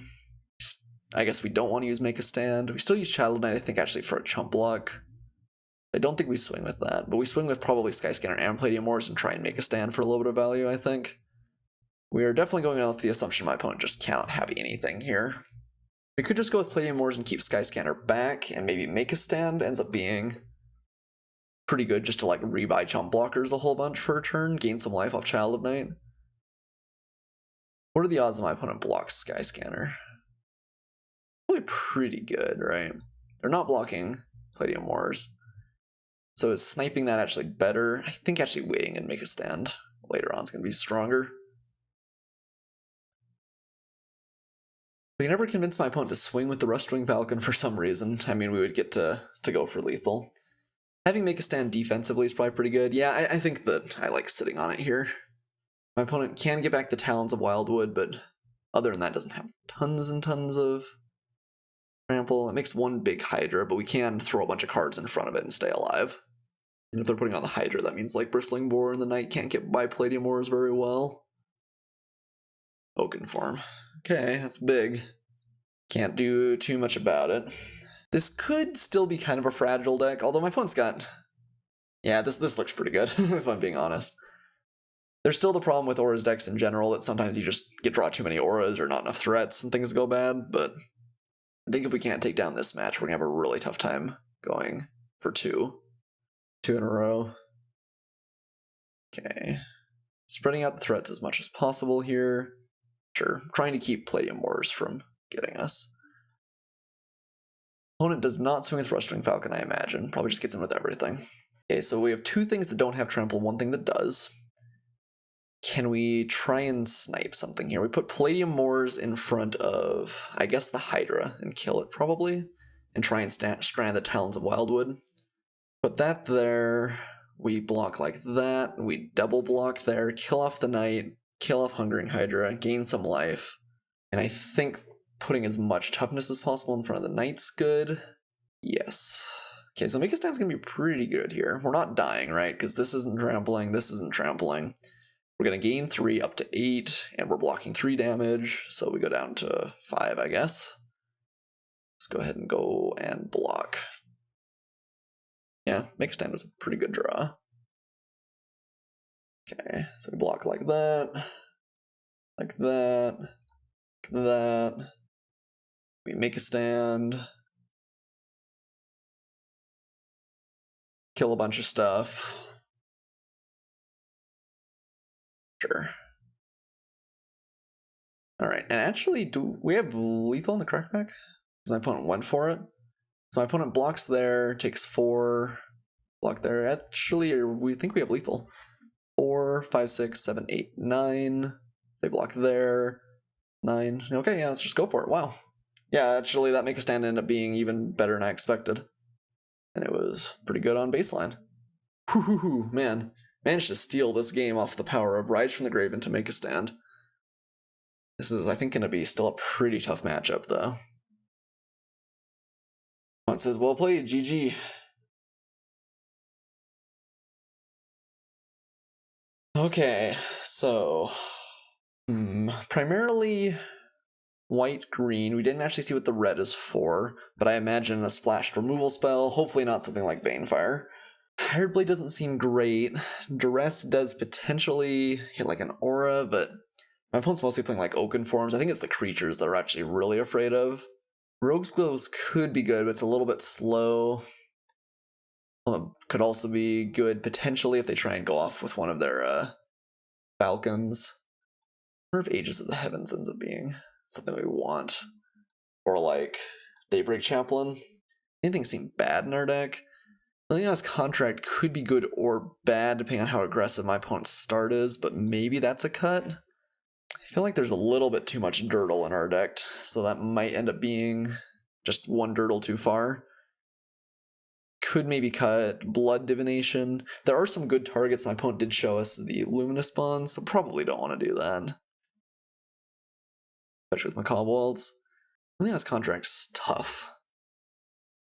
I guess we don't want to use Make a Stand. We still use Child of Night, I think, actually, for a chump block. I don't think we swing with that, but we swing with probably Sky Scanner and Palladium Wars and try and make a stand for a little bit of value, I think. We are definitely going off the assumption my opponent just cannot have anything here. We could just go with Palladium Wars and keep Sky Scanner back, and maybe Make a Stand ends up being pretty good just to, like, rebuy chump blockers a whole bunch for a turn, gain some life off Child of Night. What are the odds that my opponent blocks Sky Scanner? Probably pretty good, right? They're not blocking Palladium Wars. So is sniping that actually better? I think actually waiting and Make a Stand later on is going to be stronger. We can never convince my opponent to swing with the Rustwing Falcon for some reason. I mean, we would get to go for lethal. Having Make a Stand defensively is probably pretty good. Yeah, I think that I like sitting on it here. My opponent can get back the Talons of Wildwood, but other than that, it doesn't have tons and tons of trample. It makes one big Hydra, but we can throw a bunch of cards in front of it and stay alive. And if they're putting on the Hydra, that means like Bristling Boar and the Knight can't get by Palladium Ores very well. Oaken Form. Okay, that's big. Can't do too much about it. This could still be kind of a fragile deck, although my opponent's got... Yeah, this looks pretty good, if I'm being honest. There's still the problem with Auras decks in general, that sometimes you just draw too many Auras or not enough threats and things go bad, but I think if we can't take down this match, we're going to have a really tough time going for two. 2 in a row. Okay. Spreading out the threats as much as possible here. Sure, trying to keep Palladium Wars from getting us. Opponent does not swing with Rustwing Falcon, I imagine. Probably just gets in with everything. Okay, so we have 2 things that don't have trample, 1 thing that does. Can we try and snipe something here? We put Palladium Moors in front of, I guess, the Hydra and kill it, probably. And try and strand the Talons of Wildwood. Put that there. We block like that. We double block there. Kill off the Knight. Kill off Hungering Hydra. Gain some life. And I think putting as much toughness as possible in front of the Knight's good. Yes. Okay, so Make a Stand's going to be pretty good here. We're not dying, right? Because this isn't trampling. This isn't trampling. We're going to gain 3 up to 8. And we're blocking 3 damage. So we go down to 5, I guess. Let's go ahead and go and block. Yeah, Make a Stand was a pretty good draw. Okay, so we block like that. Like that. Like that. We Make a Stand. Kill a bunch of stuff. Sure. Alright, and actually, do we have lethal in the crackback? Because my opponent went for it. So my opponent blocks there, takes 4. Block there. Actually, we think we have lethal. 4, 5, 6, 7, 8, 9. They block there. 9. Okay, yeah, let's just go for it. Wow. Yeah, actually, that Make a Stand ended up being even better than I expected. And it was pretty good on baseline. Whoo, man. Managed to steal this game off the power of Rise from the Grave into Make a Stand. This is, I think, going to be still a pretty tough matchup, though. It says, well played, GG. Okay, so... primarily white-green. We didn't actually see what the red is for, but I imagine a splashed removal spell, hopefully not something like Banefire. Hired Blade doesn't seem great. Duress does potentially hit like an aura, but my opponent's mostly playing like Oaken Forms. I think it's the creatures that are actually really afraid of. Rogue's Gloves could be good, but it's a little bit slow. Could also be good potentially if they try and go off with one of their Falcons. I wonder if Aegis of the Heavens ends up being something we want. Or like Daybreak Chaplain. Anything seem bad in our deck? Liliana's Contract could be good or bad depending on how aggressive my opponent's start is, but maybe that's a cut. I feel like there's a little bit too much Dirtle in our deck, so that might end up being just one Dirtle too far. Could maybe cut Blood Divination. There are some good targets. My opponent did show us the Luminous Bonds, so probably don't want to do that. Especially with Macabre Waltz. Liliana's Contract's tough.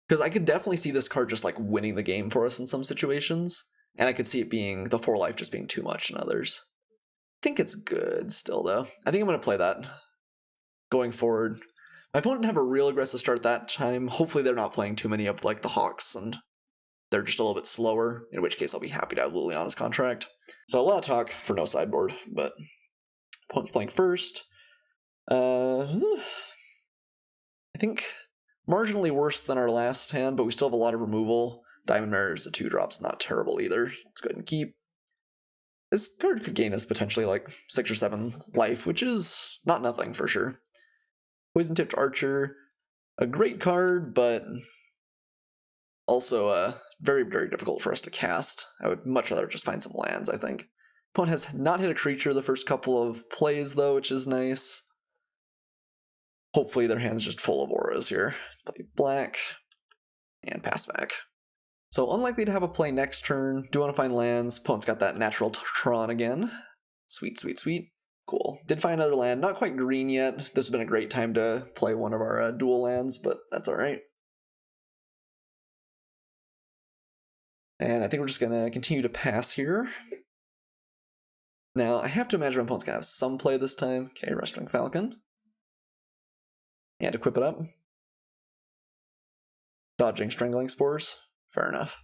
Because I could definitely see this card just like winning the game for us in some situations, and I could see it being the 4 life just being too much in others. I think it's good still, though. I think I'm going to play that going forward. My opponent didn't have a real aggressive start that time. Hopefully they're not playing too many of like the Hawks, and they're just a little bit slower, in which case I'll be happy to have Liliana's Contract. So a lot of talk for no sideboard, but opponent's playing first. I think marginally worse than our last hand, but we still have a lot of removal. Diamond Mirror's a 2-drop's not terrible either. Let's go ahead and keep. This card could gain us potentially like 6 or 7 life, which is not nothing for sure. Poison Tipped Archer, a great card, but also very, very difficult for us to cast. I would much rather just find some lands, I think. Opponent has not hit a creature the first couple of plays, though, which is nice. Hopefully their hand's just full of auras here. Let's play black and pass back. So unlikely to have a play next turn. Do want to find lands. Opponent's got that natural Tron again. Sweet, sweet, sweet. Cool. Did find another land. Not quite green yet. This has been a great time to play one of our dual lands, but that's alright. And I think we're just going to continue to pass here. Now, I have to imagine my opponent's going to have some play this time. Okay, Rustwing Falcon. And equip it up. Dodging Strangling Spores. Fair enough.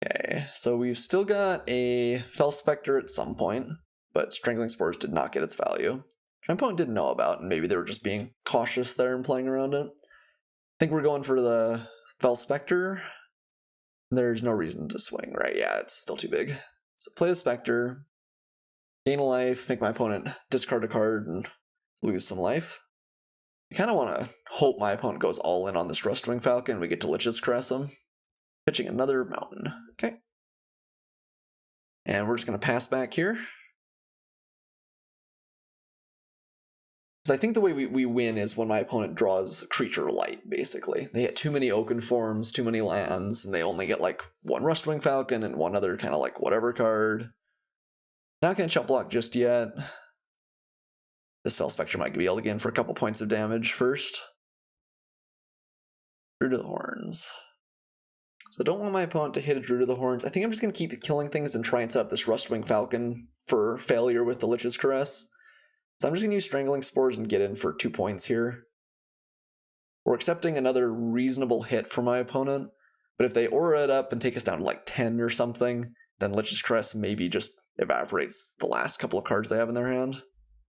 Okay, so we've still got a Fel Spectre at some point, but Strangling Spores did not get its value, which my opponent didn't know about, and maybe they were just being cautious there and playing around it. I think we're going for the Fel Spectre. There's no reason to swing, right? Yeah, it's still too big. So play the Spectre, gain a life, make my opponent discard a card and lose some life. I kind of want to hope my opponent goes all in on this Rustwing Falcon and we get to Lich's Caress him. Pitching another mountain. Okay. And we're just going to pass back here. So I think the way we win is when my opponent draws creature light, basically. They get too many Oaken Forms, too many lands, and they only get like one Rustwing Falcon and one other kind of like whatever card. Not going to chump block just yet. This Fel Spectre might be able to get in for a couple points of damage first. Druid of the Horns. So I don't want my opponent to hit a Druid of the Horns. I think I'm just going to keep killing things and try and set up this Rustwing Falcon for failure with the Lich's Caress. So I'm just going to use Strangling Spores and get in for 2 points here. We're accepting another reasonable hit from my opponent, but if they aura it up and take us down to like 10 or something, then Lich's Caress maybe just evaporates the last couple of cards they have in their hand.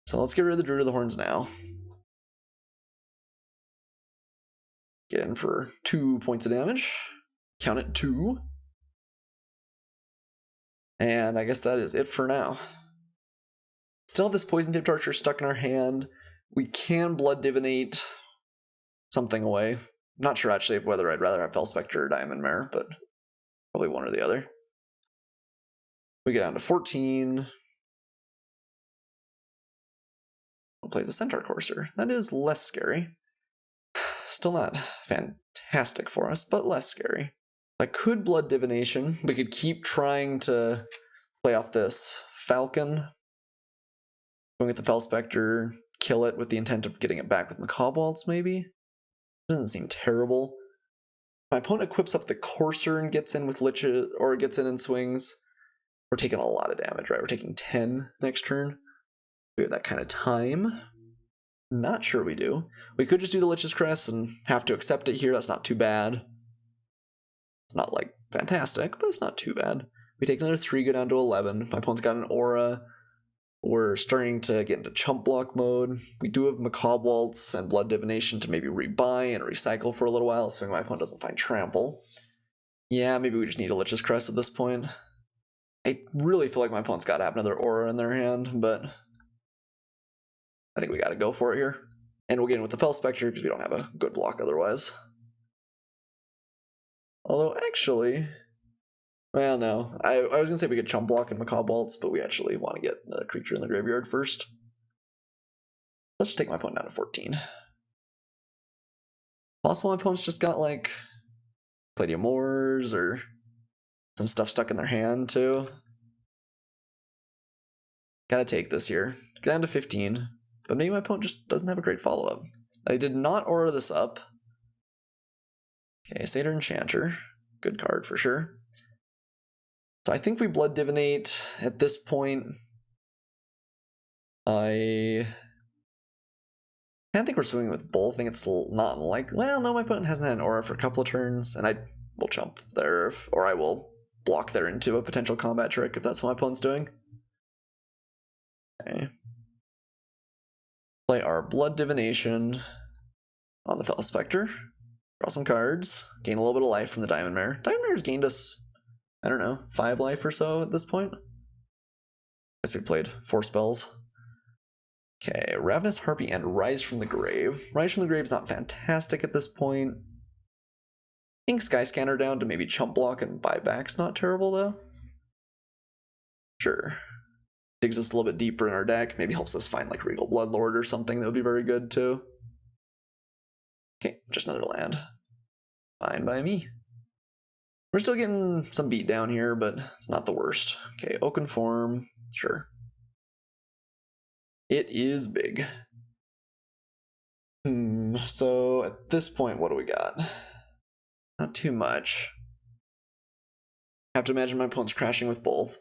So let's get rid of the Druid of the Horns now. Get in for 2 points of damage. Count it 2. And I guess that is it for now. Still have this Poison Tipped Archer stuck in our hand. We can Blood Divinate something away. Not sure actually whether I'd rather have Fel Spectre or Diamond Mare, but probably one or the other. We get down to 14. We'll play the Centaur Courser. That is less scary. Still not fantastic for us, but less scary. I could Blood Divination. We could keep trying to play off this Falcon. Going with the Fel Spectre, kill it with the intent of getting it back with Macaw Waltz, maybe? Doesn't seem terrible. My opponent equips up the Courser and gets in with Liches, or gets in and swings. We're taking a lot of damage, right? We're taking 10 next turn. We have that kind of time. Not sure we do. We could just do the Lich's Caress and have to accept it here. That's not too bad. It's not, like, fantastic, but it's not too bad. We take another 3, go down to 11. My opponent's got an aura. We're starting to get into chump block mode. We do have Macaw Waltz and Blood Divination to maybe rebuy and recycle for a little while, assuming my opponent doesn't find Trample. Yeah, maybe we just need a Lich's Caress at this point. I really feel like my opponent's got to have another aura in their hand, but I think we got to go for it here. And we'll get in with the Fel Spectre because we don't have a good block otherwise. Although, actually, well, no. I was going to say we could chump block and Macaw Waltz, but we actually want to get the creature in the graveyard first. Let's just take my opponent down to 14. Possible my opponent's just got, like, Palladium Moors or some stuff stuck in their hand, too. Gotta take this here. Get down to 15. But maybe my opponent just doesn't have a great follow-up. I did not aura this up. Okay, Satyr Enchanter. Good card for sure. So I think we Blood Divinate at this point. I think we're swinging with both. I think it's not like, well, no, my opponent hasn't had an aura for a couple of turns, and I will chump there, or I will block there into a potential combat trick if that's what my opponent's doing. Okay. Play our Blood Divination on the Fel Spectre. Draw some cards. Gain a little bit of life from the Diamond Mare. Diamond Mare's gained us, I don't know, 5 life or so at this point. Guess we played 4 spells. Okay, Ravenous Harpy and Rise from the Grave. Rise from the Grave's not fantastic at this point. I think Sky Scanner down to maybe chump block and buyback's not terrible though. Sure. Digs us a little bit deeper in our deck. Maybe helps us find like Regal Bloodlord or something that would be very good too. Okay, just another land. Fine by me. We're still getting some beat down here, but it's not the worst. Okay, Oaken Form, sure. It is big. So at this point, what do we got? Not too much. I have to imagine my opponent's crashing with both.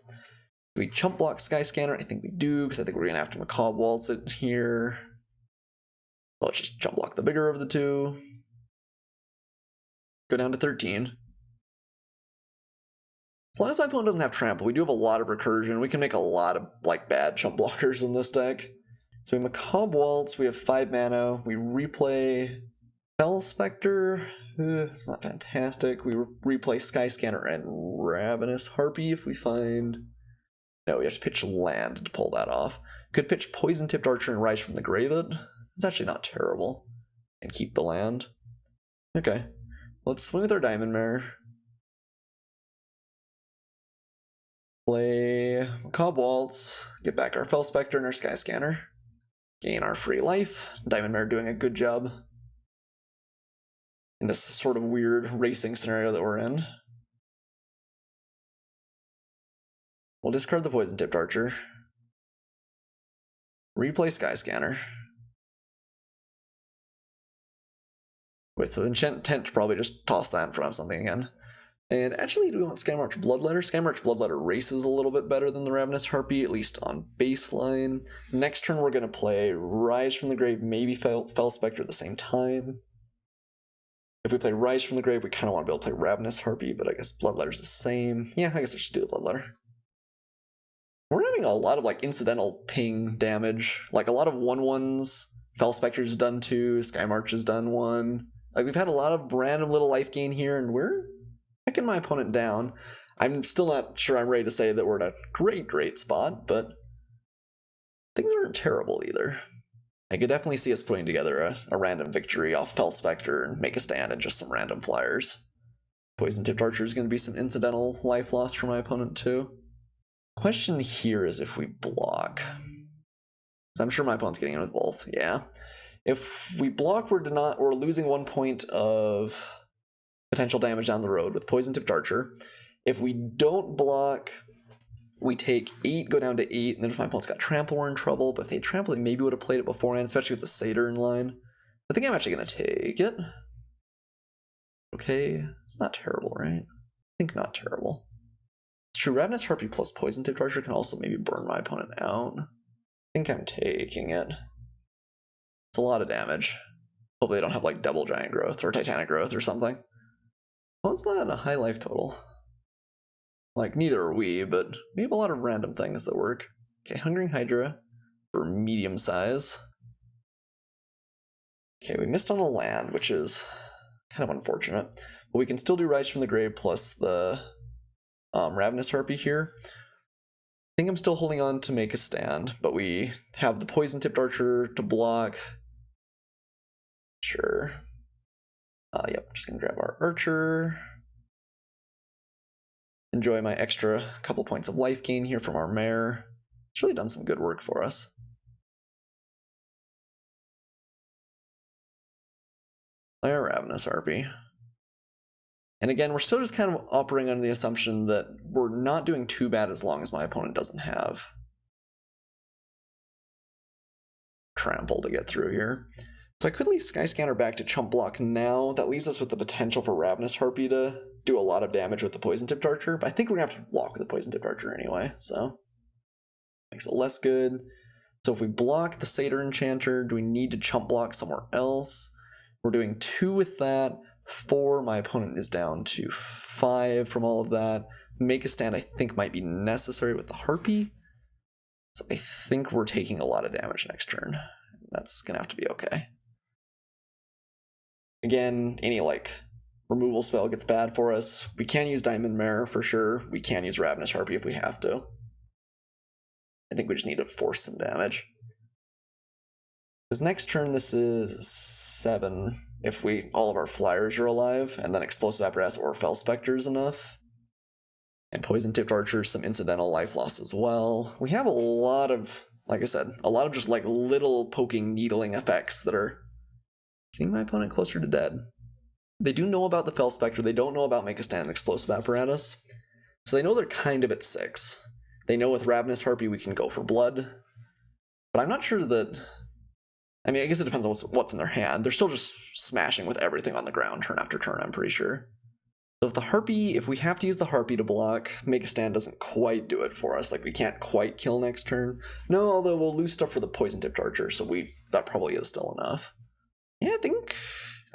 Do we chump block Skyscanner? I think we do, because I think we're going to have to Macabre Waltz it here. Let's just chump block the bigger of the two. Go down to 13. As long as my opponent doesn't have trample, we do have a lot of recursion. We can make a lot of like bad chump blockers in this deck. So we Macabre Waltz, we have 5 mana, we replay Fell Spectre, it's not fantastic. We replay Skyscanner and Ravenous Harpy if we find... No, we have to pitch land to pull that off. Could pitch Poison Tipped Archer and Rise from the Grave it. It's actually not terrible. And keep the land. Okay, let's swing with our Diamond Mare. Play Macabre Waltz, get back our Fell Spectre and our Skyscanner. Gain our free life. Diamond Mare doing a good job in this sort of weird racing scenario that we're in. We'll discard the Poison Tipped Archer. Replay Skyscanner. With the intent to probably just toss that in front of something again. And actually, do we want Skymarch Bloodletter? Skymarch Bloodletter races a little bit better than the Ravenous Harpy, at least on baseline. Next turn, we're going to play Rise from the Grave, maybe Fell Spectre at the same time. If we play Rise from the Grave, we kind of want to be able to play Ravenous Harpy, but I guess Bloodletter's the same. Yeah, I guess I should do the Bloodletter. We're having a lot of like incidental ping damage, like a lot of 1/1s. Fell Spectre's done 2, Skymarch has done 1. Like we've had a lot of random little life gain here, and we're picking my opponent down. I'm still not sure I'm ready to say that we're in a great spot, but things aren't terrible either. I could definitely see us putting together a random victory off Fell Spectre and make a stand and just some random flyers. Poison Tipped Archer is going to be some incidental life loss for my opponent too. Question here is if we block. So I'm sure my opponent's getting in with both, yeah. If we block, we're losing 1 point of potential damage down the road with Poison Tipped Archer. If we don't block, we take 8, go down to 8, and then if my opponent's got trample, we're in trouble. But if they trample, they maybe would have played it beforehand, especially with the Satyr in line. I think I'm actually going to take it. Okay, it's not terrible, right? I think not terrible. It's true, Ravenous Harpy plus Poison Tipped Archer can also maybe burn my opponent out. I think I'm taking it. It's a lot of damage. Hopefully they don't have like double Giant Growth or Titanic Growth or something. Well, it's not a high life total. Like, neither are we, but we have a lot of random things that work. Okay, Hungering Hydra for medium size. Okay, we missed on a land, which is kind of unfortunate. But we can still do Rise from the Grave plus the Ravenous Harpy here. I think I'm still holding on to make a stand, but we have the Poison Tipped Archer to block. Sure. Yep, just gonna grab our Archer. Enjoy my extra couple points of life gain here from our Mare. It's really done some good work for us. Play our Ravenous Harpy. And again, we're still just kind of operating under the assumption that we're not doing too bad as long as my opponent doesn't have trample to get through here. So I could leave Skyscanner back to chump block now. That leaves us with the potential for Ravenous Harpy to do a lot of damage with the Poison Tipped Archer, but I think we're going to have to block with the Poison Tipped Archer anyway, so makes it less good. So if we block the Satyr Enchanter, do we need to chump block somewhere else? We're doing 2 with that. 4, my opponent is down to 5 from all of that. Make a stand I think might be necessary with the Harpy. So I think we're taking a lot of damage next turn. That's going to have to be okay. Again, any like removal spell gets bad for us. We can use Diamond Mare for sure. We can use Ravenous Harpy if we have to. I think we just need to force some damage. This next turn, this is 7 if all of our flyers are alive, and then Explosive Apparatus or Fell Spectre is enough. And Poison Tipped Archer, some incidental life loss as well. We have a lot of, like I said, a lot of just like little poking, needling effects that are getting my opponent closer to dead. They do know about the Fell Spectre, they don't know about Make a Stand and Explosive Apparatus. So they know they're kind of at 6. They know with Ravenous Harpy we can go for blood. But I'm not sure that... I mean, I guess it depends on what's in their hand. They're still just smashing with everything on the ground turn after turn, I'm pretty sure. So if the Harpy, if we have to use the Harpy to block, Make a Stand doesn't quite do it for us. Like, we can't quite kill next turn. No, although we'll lose stuff for the Poison-Tipped Archer, so that probably is still enough. Yeah, I think...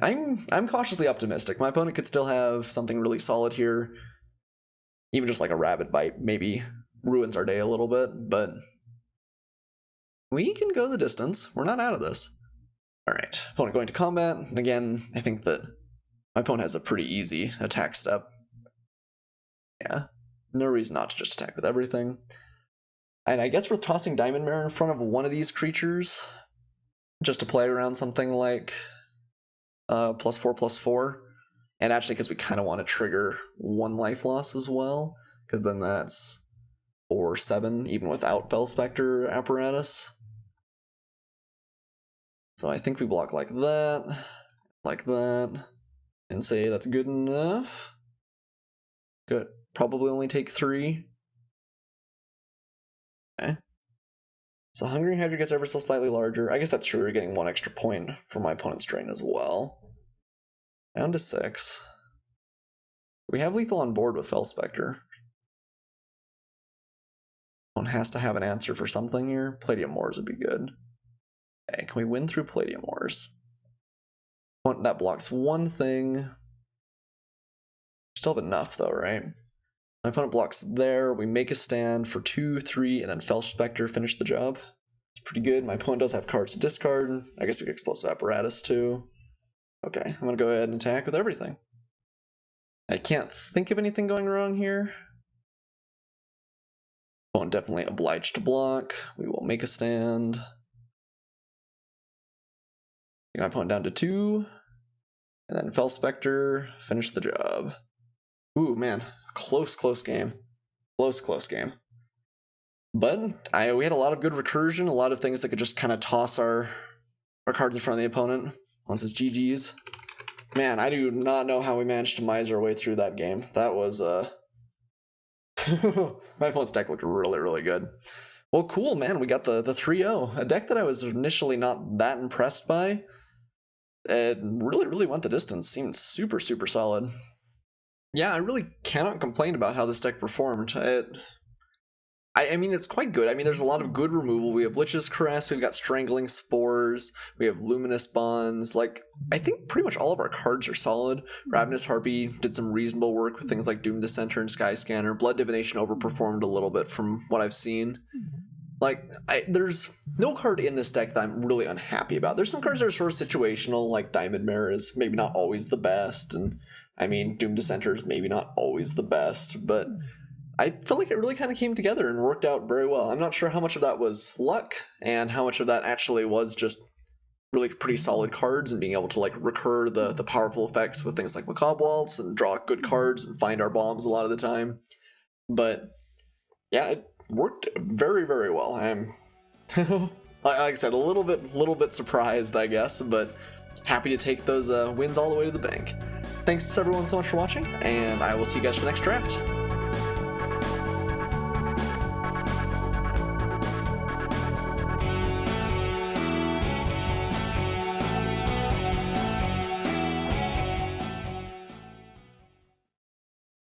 I'm cautiously optimistic. My opponent could still have something really solid here. Even just like a Rabid Bite maybe ruins our day a little bit, but... we can go the distance. We're not out of this. Alright, opponent going to combat. And again, I think that my opponent has a pretty easy attack step. Yeah, no reason not to just attack with everything. And I guess we're tossing Diamond Mare in front of one of these creatures, just to play around something like +4/+4. And actually, because we kind of want to trigger 1 life loss as well, because then that's 4/7, even without Fel Spectre Apparatus. So I think we block like that, and say that's good enough. Good. Probably only take 3. Okay. So Hungering Hydra gets ever so slightly larger. I guess that's true, we're getting 1 extra point from my opponent's drain as well. Down to 6. We have lethal on board with Fel Spectre. One has to have an answer for something here. Palladium Wars would be good. Okay, can we win through Palladium Wars? That blocks 1 thing. Still have enough though, right? My opponent blocks there. We Make a Stand for 2, 3, and then Fel Spectre finish the job. It's pretty good. My opponent does have cards to discard. I guess we get Explosive Apparatus too. Okay, I'm gonna go ahead and attack with everything. I can't think of anything going wrong here. Opponent definitely obliged to block. We will Make a Stand. Get my opponent down to 2. And then Fel Spectre, finish the job. Ooh, man. Close game. Close game. But we had a lot of good recursion, a lot of things that could just kind of toss our cards in front of the opponent. Once it's GG's. Man, I do not know how we managed to mize our way through that game. That was, my opponent's deck looked really, really good. Well, cool, man. We got the 3-0. A deck that I was initially not that impressed by. It really went the distance. Seemed super solid. Yeah, I really cannot complain about how this deck performed. I mean, it's quite good. I mean, there's a lot of good removal. We have Lich's Caress, we've got Strangling Spores, we have Luminous Bonds. Like, I think pretty much all of our cards are solid. Ravenous Harpy did some reasonable work with things like Doom Dissenter and Sky Scanner. Blood Divination overperformed a little bit from what I've seen. Like, there's no card in this deck that I'm really unhappy about. There's some cards that are sort of situational, like Diamond Mare is maybe not always the best, and I mean, Doom Dissenter is maybe not always the best, but I feel like it really kind of came together and worked out very well. I'm not sure how much of that was luck, and how much of that actually was just really pretty solid cards and being able to like recur the powerful effects with things like Macabre Waltz and draw good cards and find our bombs a lot of the time. But yeah, it worked very well. I'm like I said, a little bit surprised, I guess, but happy to take those wins all the way to the bank. Thanks to everyone so much for watching, and I will see you guys for the next draft.